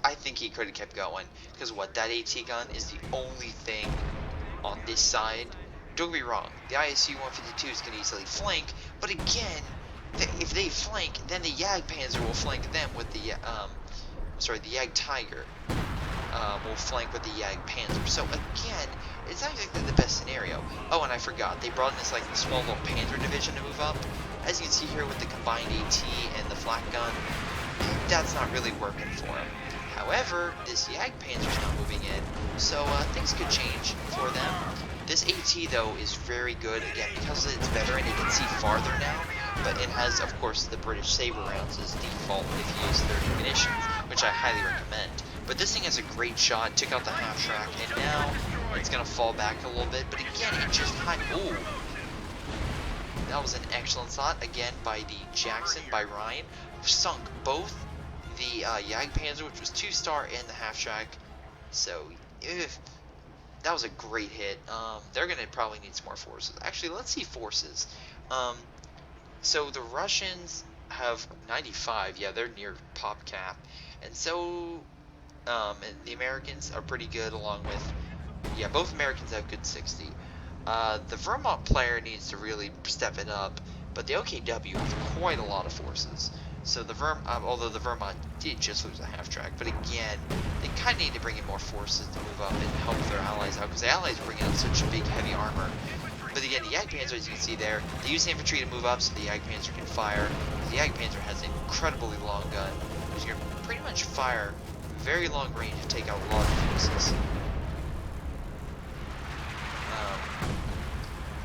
I think he could have kept going, because what, that AT gun is the only thing on this side. Don't get me wrong, the ISU-152s can easily flank, but again, if they flank, then the Jagdpanzer will flank them with the, the Jagdtiger will flank with the Jagdpanzer. So again, it's not exactly the best scenario. Oh, and I forgot, they brought in this like small little Panzer division to move up. As you can see here with the combined AT and the flak gun, that's not really working for him. However, this Jagdpanzer's not moving in, so things could change for them. This AT though is very good, again, because it's better and it can see farther now, but it has, of course, the British Saber rounds as default if you use 30 munitions, which I highly recommend. But this thing has a great shot, took out the half track, and now it's going to fall back a little bit, but again, it just ooh. That was an excellent shot, again, by the Jackson, by Ryan, who sunk both the Jagdpanzer, which was 2-star, and the half track. So, that was a great hit. They're going to probably need some more forces. Actually, let's see forces. So the Russians have 95. Yeah, they're near pop cap. And so and the Americans are pretty good, along with, yeah, both Americans have good 60. The Vermont player needs to really step it up, but the OKW has quite a lot of forces. So the although the Vermont did just lose a half track, but again, they kind of need to bring in more forces to move up and help their allies out, because the allies are bringing in such big heavy armor. But again, the Jagdpanzer, as you can see there, they use the infantry to move up so the Jagdpanzer can fire. The Jagdpanzer has an incredibly long gun, which you can pretty much fire very long range to take out a lot of forces.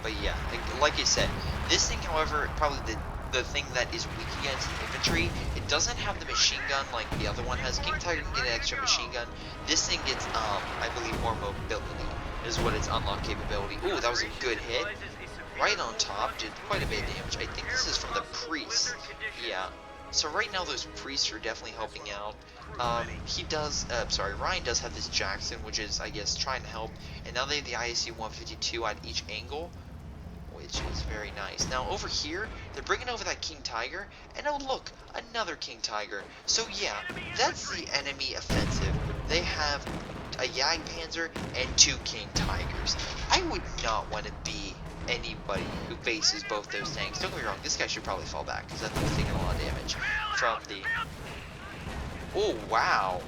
But yeah, like I said, this thing, however, probably the thing that is weak against infantry, it doesn't have the machine gun like the other one has. King Tiger can get an extra machine gun. This thing gets, I believe, more mobility is what its unlock capability. Ooh, that was a good hit. Right on top, did quite a bit of damage. I think this is from the priests. Yeah. So right now those priests are definitely helping out. Ryan does have this Jackson, which is, I guess, trying to help. And now they have the ISU-152 at each angle, which is very nice. Now over here, they're bringing over that King Tiger, and oh look, another King Tiger. So yeah, that's the enemy offensive. They have a Jagdpanzer and 2 King Tigers. I would not want to be anybody who faces both those tanks. Don't get me wrong, this guy should probably fall back, because that thing's taking a lot of damage from the... Oh, wow.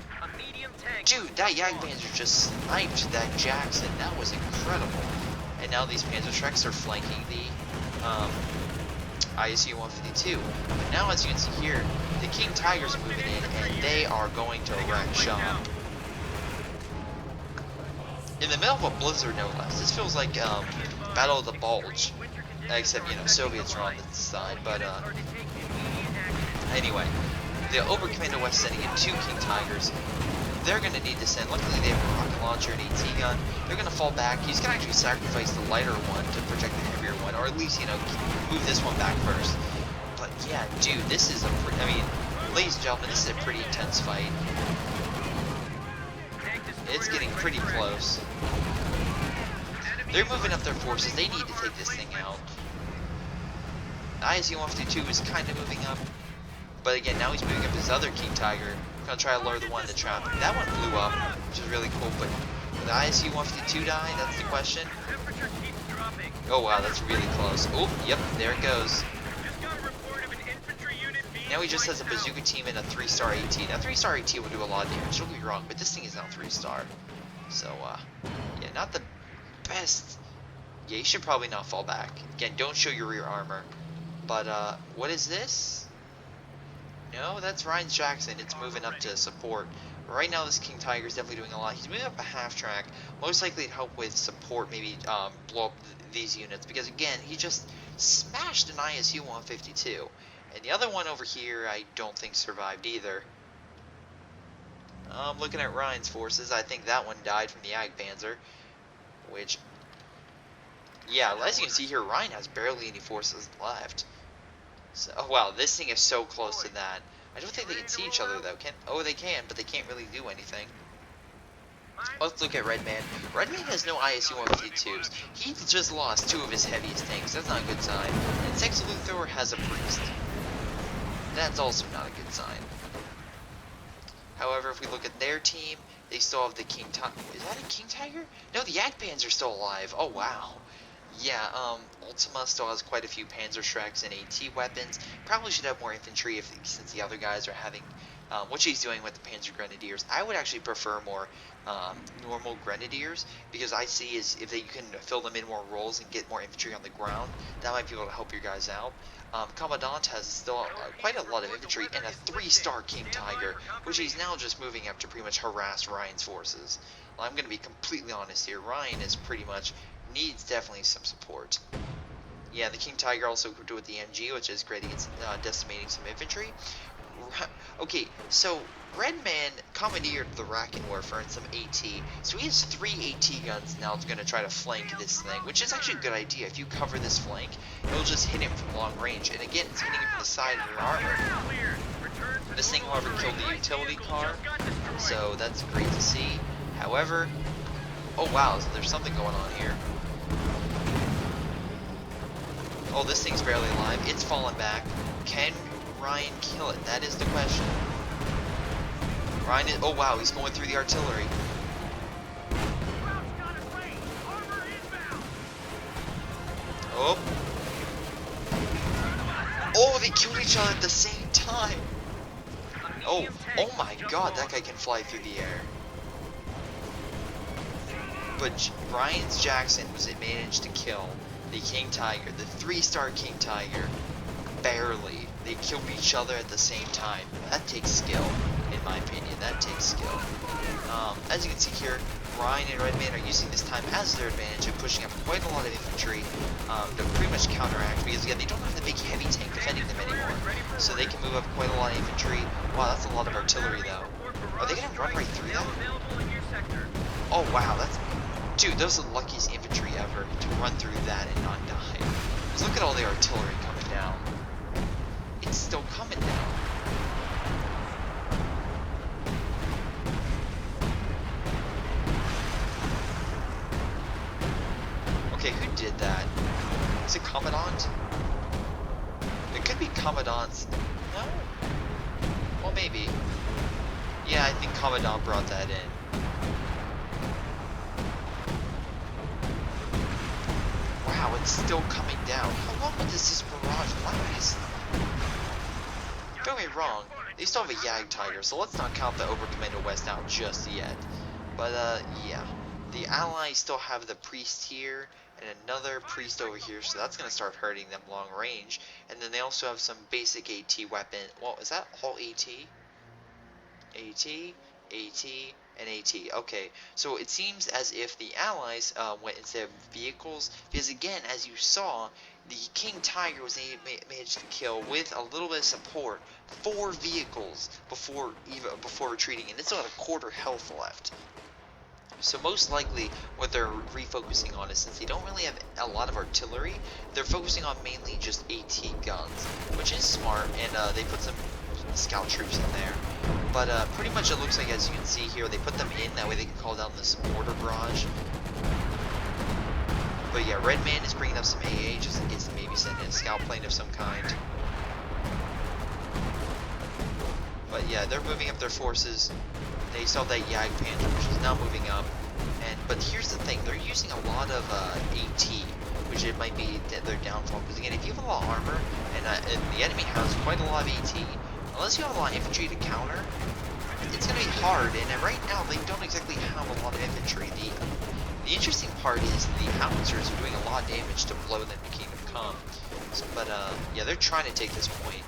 Dude, that Jagdpanzer just sniped that Jackson. That was incredible. And now these Panzerschrecks are flanking the ISU-152. But now, as you can see here, the King Tigers are moving in, and they are going to wreck shop. In the middle of a blizzard, no less. This feels like Battle of the Bulge, except, you know, Soviets are on this side. But anyway, the Oberkommando West sending in 2 King Tigers. They're going to need to send, luckily they have a rocket launcher and AT gun. They're going to fall back. He's going to actually sacrifice the lighter one to protect the heavier one, or at least, you know, move this one back first. But yeah, dude, this is ladies and gentlemen, this is a pretty intense fight. It's getting pretty close. They're moving up their forces. They need to take this thing out. The ISU-152 is kind of moving up. But again, now he's moving up his other King Tiger. Gonna try to lure the one in the trap. That one blew up, which is really cool, but will the ISU-152 die? That's the question. Oh wow, that's really close. Oh, yep, there it goes. Now he just has a bazooka team and a 3-star AT. Now 3-star AT will do a lot of damage, don't get me wrong, but this thing is not 3-star. So, yeah, not the best. Yeah, you should probably not fall back. Again, don't show your rear armor. But, what is this? No, that's Ryan's Jackson. It's moving up to support. Right now, this King Tiger is definitely doing a lot. He's moving up a half track, most likely to help with support, maybe blow up these units. Because again, he just smashed an ISU-152, and the other one over here, I don't think survived either. Looking at Ryan's forces, I think that one died from the Jagdpanzer, which, yeah, as you can see here, Ryan has barely any forces left. So, oh wow, this thing is so close to that. I don't think they can see each other though. Oh, they can, but they can't really do anything. Let's look at Redman. Redman has no ISU-152s. He just lost 2 of his heaviest tanks. That's not a good sign. And Sex Luthor has a priest. That's also not a good sign. However, if we look at their team, they still have the King Tiger. Is that a King Tiger? No, the Jagdpanzer are still alive. Oh, wow. Yeah, Ultima still has quite a few Panzer Shreks and AT weapons. Probably should have more infantry since the other guys are having what she's doing with the Panzer Grenadiers. I would actually prefer more normal Grenadiers, because I see is if you can fill them in more roles and get more infantry on the ground, that might be able to help your guys out. Commandant has still quite a lot of infantry and a 3-star King Tiger, which he's now just moving up to pretty much harass Ryan's forces. Well, I'm going to be completely honest here. Ryan is pretty much needs definitely some support. Yeah, the King Tiger also could do with the MG, which is great against decimating some infantry. Okay, so Redman commandeered the Rakenwerfer and some AT, so he has 3 AT guns now going to try to flank this thing, which is actually a good idea. If you cover this flank, it'll just hit him from long range, and again, it's hitting him from the side of your armor. This thing, however, killed the utility car, so that's great to see. However, oh wow, so there's something going on here. Oh, this thing's barely alive. It's fallen back. Can Ryan kill it? That is the question. Ryan is, oh wow, he's going through the artillery. Oh. Oh, they killed each other at the same time. Oh my god, that guy can fly through the air. But Ryan's Jackson managed to kill the King Tiger, the 3-star King Tiger, barely. They killed each other at the same time. That takes skill, in my opinion. That takes skill. As you can see here, Ryan and Redman are using this time as their advantage and pushing up quite a lot of infantry to pretty much counteract, because again, they don't have the big heavy tank defending them anymore. So they can move up quite a lot of infantry. Wow, that's a lot of artillery though. Are they going to run right through that? Oh wow, that's... Dude, those are the luckiest infantry ever to run through that and not die. Just look at all the artillery coming down. It's still coming down. Okay, who did that? Is it Commandant? It could be Commandant's... No? Well, maybe. Yeah, I think Commandant brought that in. Wow, it's still coming down. How long would this barrage last? Don't get me wrong, they still have a Jagdtiger, so let's not count the Oberkommando West out just yet. But, yeah. The Allies still have the Priest here, and another Priest over here, so that's going to start hurting them long range. And then they also have some basic AT weapon. Well, is that all AT? AT, AT, and AT. Okay, so it seems as if the Allies went instead of vehicles, because again, as you saw, the King Tiger was managed to kill with a little bit of support 4 vehicles before retreating, and it's still had a quarter health left. So most likely what they're refocusing on is, since they don't really have a lot of artillery, they're focusing on mainly just AT guns, which is smart, and they put some scout troops in there. But pretty much it looks like, as you can see here, they put them in, that way they can call down this mortar barrage. But yeah, Redman is bringing up some AA just in case they maybe send in a scout plane of some kind. But yeah, they're moving up their forces. They still have that Jagdpanzer, which is now moving up. But here's the thing, they're using a lot of AT, which it might be their downfall. Because again, if you have a lot of armor, and the enemy has quite a lot of AT, unless you have a lot of infantry to counter, it's going to be hard. And right now, they don't exactly have a lot of infantry. The interesting part is the howitzers are doing a lot of damage to blow them to Kingdom Come. So, but yeah, they're trying to take this point.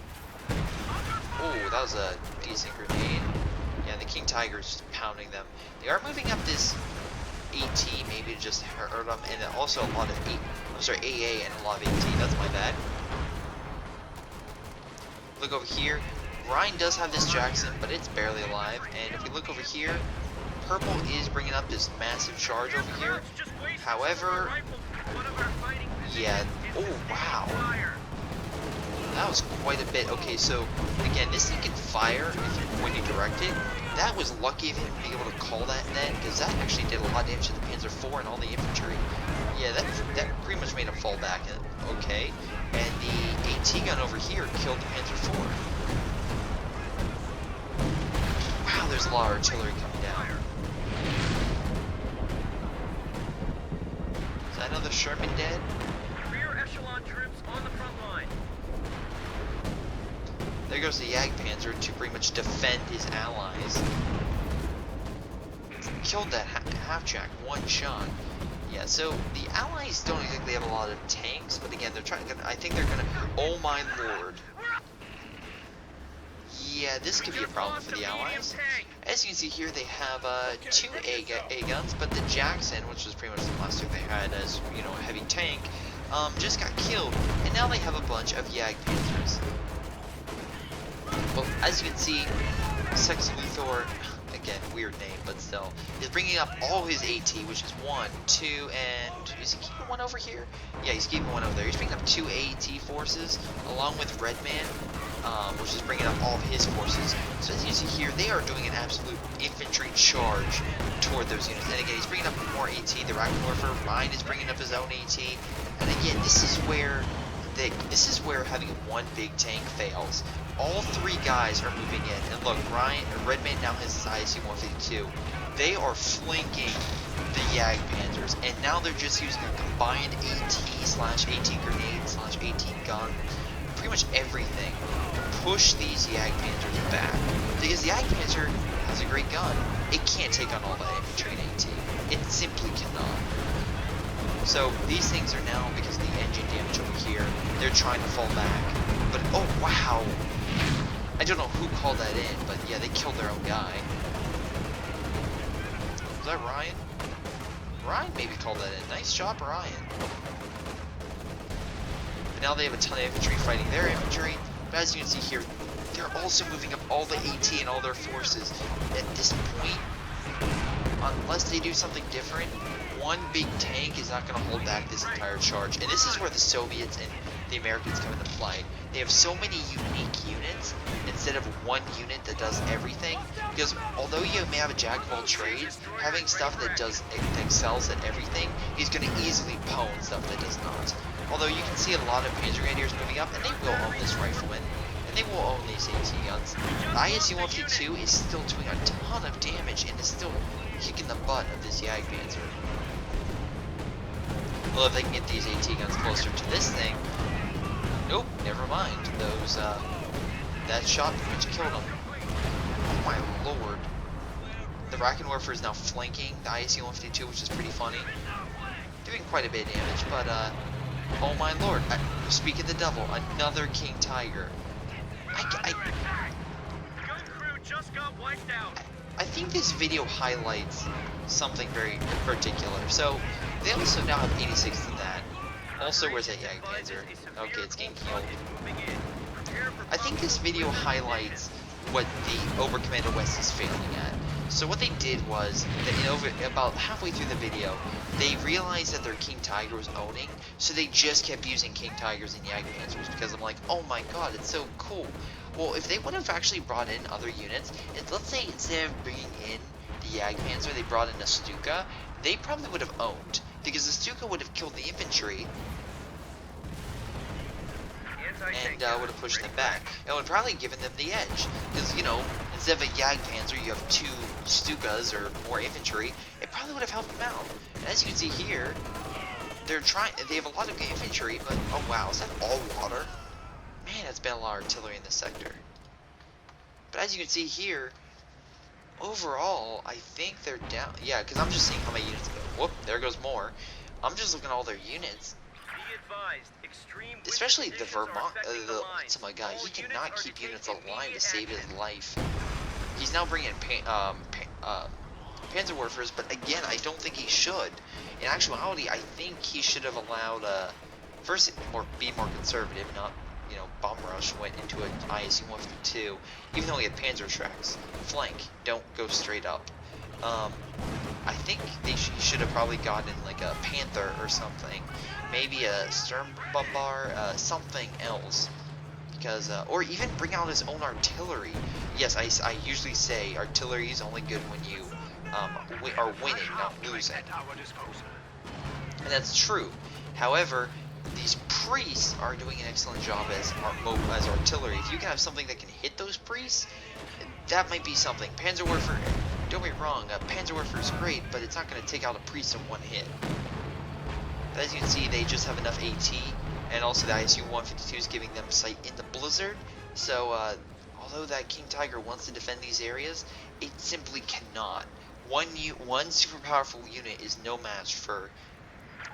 Oh, that was a decent grenade. Yeah, the King Tiger is just pounding them. They are moving up this AT, maybe to just hurt them, and also a lot of AA and a lot of AT. That's my bad. Look over here. Ryan does have this Jackson, but it's barely alive. And if we look over here, Purple is bringing up this massive charge over here. However, yeah. Oh wow. That was quite a bit. Okay, so again, this thing can fire when you direct it, That was lucky of him being able to call that net, because that actually did a lot of damage to the Panzer IV and all the infantry. Yeah, that pretty much made him fall back. Okay, and the AT gun over here killed the Panzer IV. Wow, there's a lot of artillery coming down. Is that another Sherman dead? Rear echelon troops on the front line. There goes the Jagdpanzer to pretty much defend his allies. Killed that half-track, one shot. Yeah, so the allies don't exactly have a lot of tanks, but again, they're trying. I think they're gonna. Oh my lord! Yeah, this could be a problem for the allies. As you can see here, they have 2 A guns, but the Jackson, which was pretty much the last thing they had as a heavy tank, just got killed, and now they have a bunch of Jagdpanzers. Well, as you can see, Sex Luthor, again, weird name, but still, is bringing up all his AT, which is 1, 2, and is he keeping one over here? Yeah, he's keeping one over there. He's bringing up 2 AT forces, along with Redman, which is bringing up all of his forces. So as you see here, they are doing an absolute infantry charge toward those units. And again, he's bringing up more AT. The Ragnarfer, Ryan is bringing up his own AT. And again, this is where having one big tank fails. All 3 guys are moving in, and look, Redman now has his ISU-152. They are flanking the Jagdpanzers, and now they're just using a combined AT/AT grenade/AT gun, pretty much everything, to push these Jagdpanzers back. Because the Jagdpanzer has a great gun, it can't take on all that infantry and AT. It simply cannot. So these things are now, because of the engine damage over here, they're trying to fall back. But oh wow! I don't know who called that in, but yeah, they killed their own guy. Was that Ryan? Ryan maybe called that in. Nice job, Ryan. But now they have a ton of infantry fighting their infantry. But as you can see here, they're also moving up all the AT and all their forces. At this point, unless they do something different, one big tank is not going to hold back this entire charge. And this is where the Soviets and the Americans come into play. They have so many unique units instead of one unit that does everything. Because although you may have a jack of all trades, having stuff that excels at everything is going to easily pwn stuff that does not. Although you can see a lot of Panzer Grenadiers moving up, and they will own this rifleman, and they will own these AT guns. The ISU-152 is still doing a ton of damage and is still kicking the butt of this Jagdpanzer. Well, if they can get these AT guns closer to this thing, nope, never mind. Those, that shot pretty much killed them. Oh my lord. The Rakenwerfer is now flanking the ISU-152, which is pretty funny. Doing quite a bit of damage, but, oh my lord. Speak of the devil, another King Tiger. I think this video highlights something very particular. So, they also now have 86 to that. Also, where's that Jagdpanzer? Okay, it's getting killed. I think this video highlights what the Oberkommando West is failing at. So what they did was, that about halfway through the video, they realized that their King Tiger was owning, so they just kept using King Tigers and Jagdpanzers, because I'm like, oh my god, it's so cool. Well, if they would have actually brought in other units, let's say instead of bringing in the Jagdpanzer, they brought in a Stuka, they probably would have owned, because the Stuka would have killed the infantry, and would have pushed them back. It would have probably given them the edge, because, instead of a Jagdpanzer, you have 2 Stukas or more infantry, it probably would have helped them out. And as you can see here, they have a lot of infantry, but, oh wow, is that all water? Man, that's been a lot of artillery in this sector. But as you can see here, overall, I think they're down. Yeah, because I'm just seeing how many units go. Whoop, there goes more. I'm just looking at all their units. Especially the Vermont, oh my god, he cannot keep units alive to save his life. He's now bringing Panzerwerfers, but again, I don't think he should. In actuality, I think he should have allowed, first, be more conservative, not, bomb rush, went into an ISU-152, even though he had Panzer tracks. Flank, don't go straight up. I think he should have probably gotten like a Panther or something. Maybe a Sturmbomber, something else. because or even bring out his own artillery. Yes, I usually say artillery is only good when you are winning, not losing, and that's true. However, these priests are doing an excellent job as artillery. If you can have something that can hit those priests, that might be something. Panzerwerfer, don't get me wrong, Panzerwerfer is great, but it's not going to take out a priest in one hit. But as you can see, they just have enough AT, and also the ISU-152 is giving them sight in the blizzard. So, although that King Tiger wants to defend these areas, it simply cannot. One super powerful unit is no match for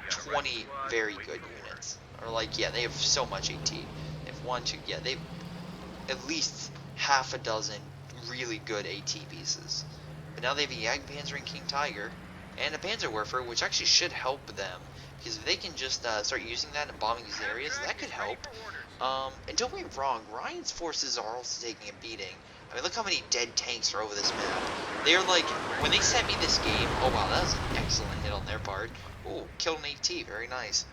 20 very good units. Or like, yeah, they have so much AT. They have one, two, yeah, they have at least half a dozen really good AT pieces. But now they have a Jagdpanzer and King Tiger, and a Panzerwerfer, which actually should help them. Because if they can just start using that and bombing these areas, that could help. And don't get me wrong, Ryan's forces are also taking a beating. I mean, look how many dead tanks are over this map. They're like, when they sent me this game, oh wow, that was an excellent hit on their part. Ooh, killed an AT, very nice.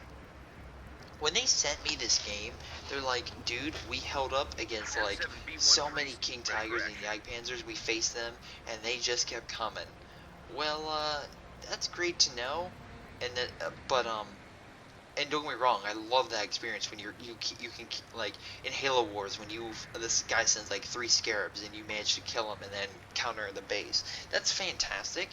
When they sent me this game, they're like, dude, we held up against like so many King Tigers and Jagdpanzers, we faced them, and they just kept coming. Well, that's great to know, and that, and don't get me wrong, I love that experience when you can, like, in Halo Wars, when this guy sends like 3 scarabs and you manage to kill him and then counter the base. That's fantastic,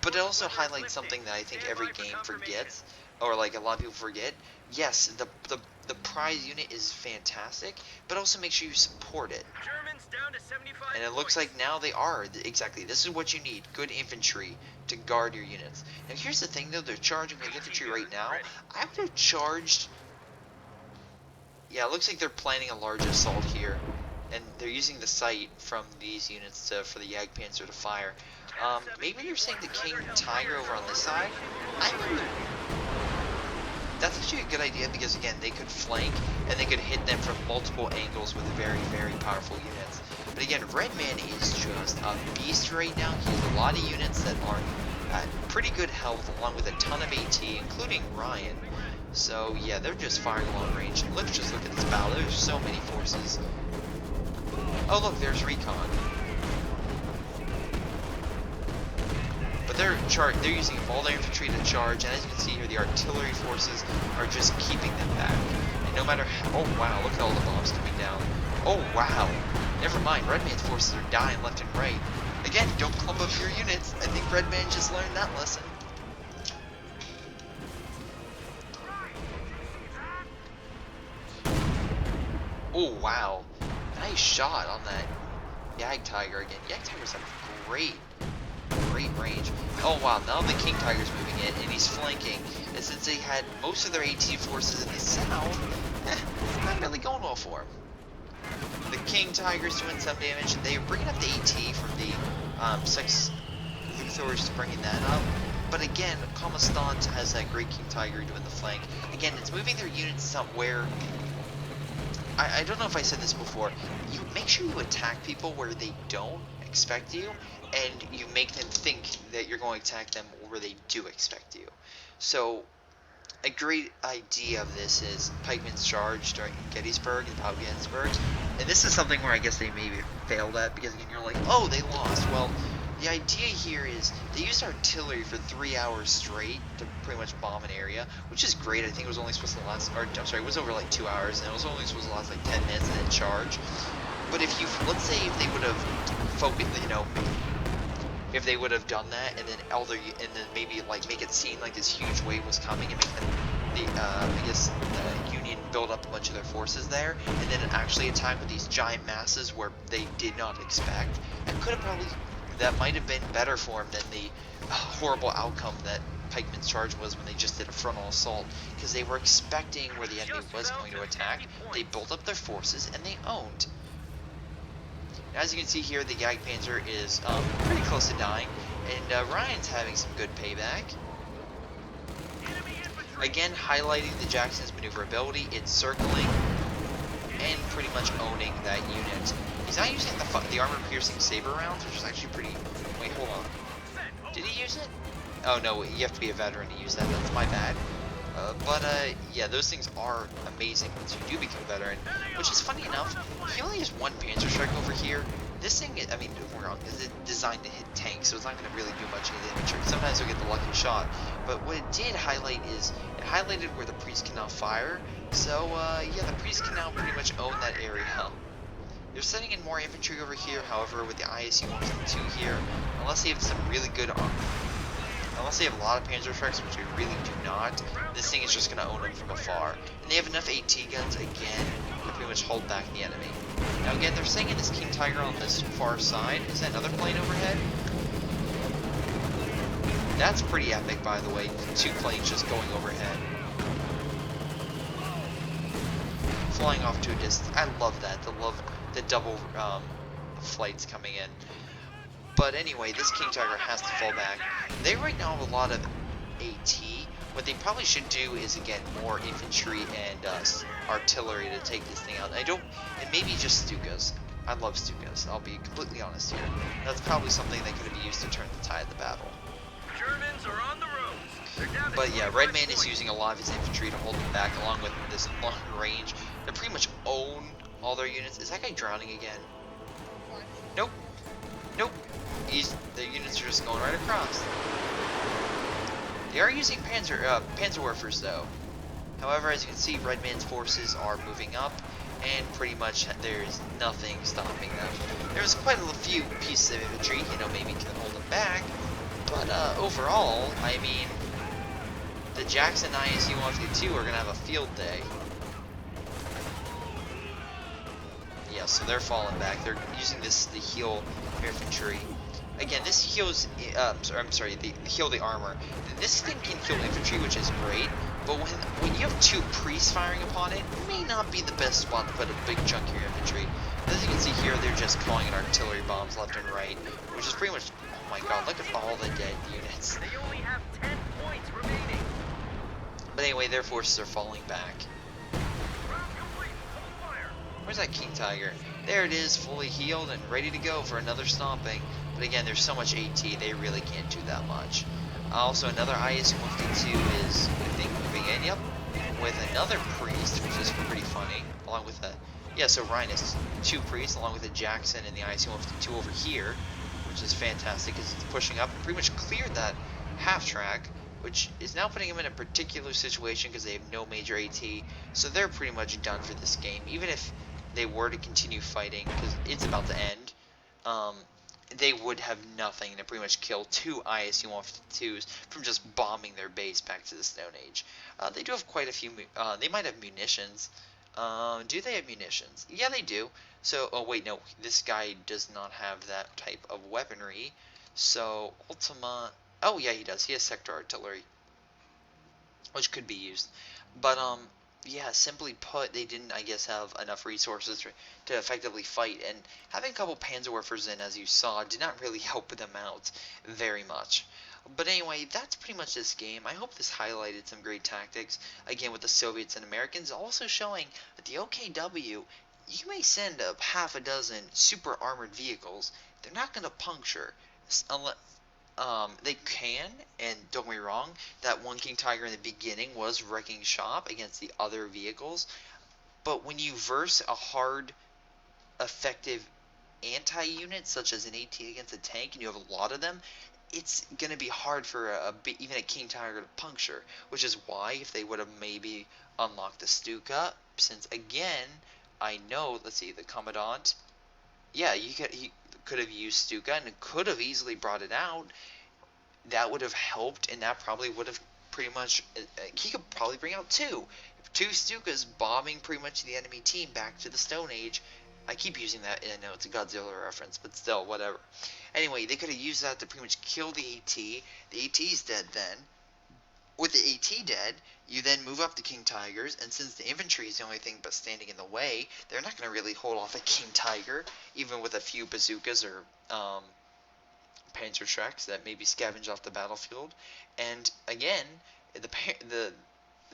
but it also highlights something that I think every game forgets, or like a lot of people forget. Yes, the prize unit is fantastic, but also make sure you support it. And it looks like now they are. Exactly, this is what you need, good infantry to guard your units. Now here's the thing though, they're charging with infantry right now. I would have charged... Yeah, it looks like they're planning a large assault here, and they're using the sight from these units for the Jagdpanzer to fire. Maybe you're saying the King Tiger over on this side? That's actually a good idea, because again, they could flank and they could hit them from multiple angles with very, very powerful units. But again, Redman is just a beast right now. He has a lot of units that are at pretty good health, along with a ton of AT, including Ryan. So yeah, they're just firing long range. Let's just look at this battle. There's so many forces. Oh look, there's Recon. But they're using all their infantry to charge, and as you can see here, the artillery forces are just keeping them back. And no matter how... Oh wow, look at all the bombs coming down. Oh wow. Never mind, Redman's forces are dying left and right. Again, don't clump up your units. I think Redman just learned that lesson. Oh wow. Nice shot on that Jagdtiger again. Jagdtigers have great range. Oh wow, now the King Tiger's moving in and he's flanking. And since they had most of their AT forces in the south, not really going well for him. The King Tiger's doing some damage. They're bringing up the AT from the 6 Luthors, bringing that up. But again, Comastant has that great King Tiger doing the flank. Again, it's moving their units somewhere. I don't know if I said this before. You make sure you attack people where they don't expect you, and you make them think that you're going to attack them where they do expect you. So a great idea of this is Pikeman's charge during Gettysburg and Battle of Gettysburg, and this is something where I guess they maybe failed at, because again, you're like, oh, they lost. Well, the idea here is they used artillery for 3 hours straight to pretty much bomb an area, which is great. I think it was only supposed to last, or I'm sorry, it was over like 2 hours, and it was only supposed to last like 10 minutes and then charge. But if you, let's say if they would have focused, you know, if they would have done that, and then maybe like make it seem like this huge wave was coming, and make them I guess the Union build up a bunch of their forces there, and then actually attack with these giant masses where they did not expect, that might have been better for them than the horrible outcome that Pikeman's charge was when they just did a frontal assault, because they were expecting where the enemy was going to attack. They built up their forces and they owned. As you can see here, the Jagdpanzer is pretty close to dying, and Ryan's having some good payback. Again, highlighting the Jackson's maneuverability, it's circling and pretty much owning that unit. He's not using the armor-piercing saber rounds, which is actually pretty... Wait, hold on. Did he use it? Oh no, you have to be a veteran to use that. That's my bad. Yeah, those things are amazing once you do become a veteran, which is funny enough, he only has one Panzer Strike over here. This thing, I mean, don't get me wrong, is designed to hit tanks, so it's not going to really do much in the infantry. Sometimes you'll get the lucky shot, but what it did highlight is, it highlighted where the priest can now fire, so, yeah, the priest can now pretty much own that area. They're sending in more infantry over here, however, with the ISU-152 here, unless they have some really good unless they have a lot of Panzer Strikes, which they really do not, this thing is just going to own them from afar. And they have enough AT guns, again, to pretty much hold back the enemy. Now again, they're sending in this King Tiger on this far side. Is that another plane overhead? That's pretty epic, by the way. 2 planes just going overhead. Flying off to a distance. I love that. I love the double flights coming in. But anyway, this King Tiger has to fall back. They right now have a lot of AT. What they probably should do is, again, more infantry and artillery to take this thing out. And maybe just Stukas. I love Stukas, I'll be completely honest here. That's probably something they could have used to turn the tide of the battle. Germans are on the ropes. But yeah, Redman is using a lot of his infantry to hold them back, along with this long range. They pretty much own all their units. Is that guy drowning again? Nope. Nope. The units are just going right across. They are using Panzerwerfers though. However, as you can see, Redman's forces are moving up, and pretty much there's nothing stopping them. There's quite a few pieces of infantry, you know, maybe can hold them back, but overall, I mean, the Jackson ISU-152 are gonna have a field day. Yeah, so they're falling back. They're using the heal infantry. Again, this heals, they heal the armor. This thing can heal infantry, which is great, but when you have 2 priests firing upon it, it may not be the best spot to put a big chunk of your infantry. As you can see here, they're just calling in artillery bombs left and right, which is pretty much, oh my god, look at all the dead units. They only have 10 points remaining. But anyway, their forces are falling back. Where's that King Tiger? There it is, fully healed and ready to go for another stomping. But again, there's so much AT, they really can't do that much. Also, another IS-152 is, I think, moving in, yep, with another priest, which is pretty funny, along with a, yeah, so Ryan is 2 priests, along with a Jackson and the IS-152 over here, which is fantastic, because it's pushing up and pretty much cleared that half-track, which is now putting them in a particular situation because they have no major AT, so they're pretty much done for this game. Even if they were to continue fighting, because it's about to end, they would have nothing to pretty much kill 2 ISU-152s from just bombing their base back to the Stone Age. They do have quite a few, they might have munitions. Do they have munitions? Yeah, they do. So, oh wait, no, this guy does not have that type of weaponry. So, Ultima, oh yeah, he does. He has sector artillery, which could be used. But, yeah, simply put, they didn't, I guess, have enough resources to effectively fight, and having a couple Panzerwerfers in, as you saw, did not really help them out very much. But anyway, that's pretty much this game. I hope this highlighted some great tactics, again, with the Soviets and Americans, also showing that the OKW, you may send a half a dozen super armored vehicles, they're not going to puncture, unless they can, and don't get me wrong, that one King Tiger in the beginning was wrecking shop against the other vehicles, but when you verse a hard, effective anti-unit, such as an AT against a tank, and you have a lot of them, it's going to be hard for even a King Tiger to puncture, which is why, if they would have maybe unlocked the Stuka, since again, I know, let's see, the Commandant, yeah, he could have used Stuka and could have easily brought it out. That would have helped, and that probably would have pretty much, he could probably bring out 2 Stukas bombing pretty much the enemy team back to the Stone Age. I keep using that, and I know it's a Godzilla reference, but still, whatever. Anyway, they could have used that to pretty much kill the AT. The AT's dead then. With the AT dead, you then move up the King Tigers, and since the infantry is the only thing but standing in the way, they're not going to really hold off a King Tiger, even with a few bazookas or Panzer Tracks that maybe scavenge off the battlefield. And again,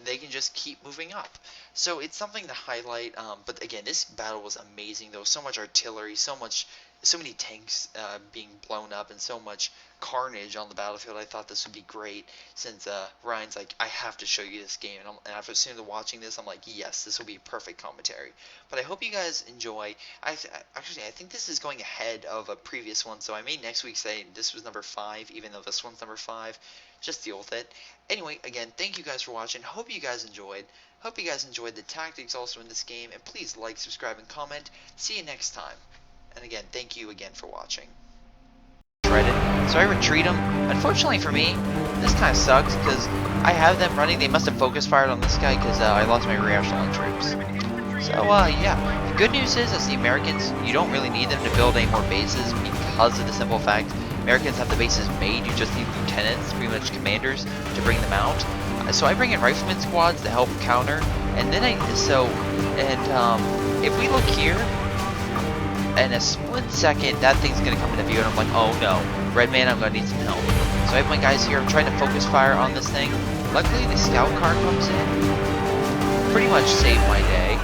they can just keep moving up. So it's something to highlight. But again, this battle was amazing. There was so much artillery, so much so many tanks being blown up and so much carnage on the battlefield. I thought this would be great since Ryan's like, I have to show you this game, and after soon as watching this, I'm like, yes, this will be perfect commentary. But I hope you guys enjoy. Actually, I think this is going ahead of a previous one, so I may next week say this was number 5, even though this one's number 5. Just deal with it. Anyway, again, thank you guys for watching. Hope you guys enjoyed. Hope you guys enjoyed the tactics also in this game, and please like, subscribe, and comment. See you next time. And again, thank you again for watching. Shredded. So I retreat them. Unfortunately for me, this kind of sucks because I have them running. They must have focus fired on this guy because I lost my rear echelon troops. So yeah. The good news is, as the Americans, you don't really need them to build any more bases because of the simple fact Americans have the bases made. You just need lieutenants, pretty much commanders, to bring them out. So I bring in rifleman squads to help counter, and then if we look here, in a split second, that thing's gonna come into view, and I'm like, oh no, red man, I'm gonna need some help. So I have my guys here. I'm trying to focus fire on this thing. Luckily, the scout car comes in, pretty much saved my day.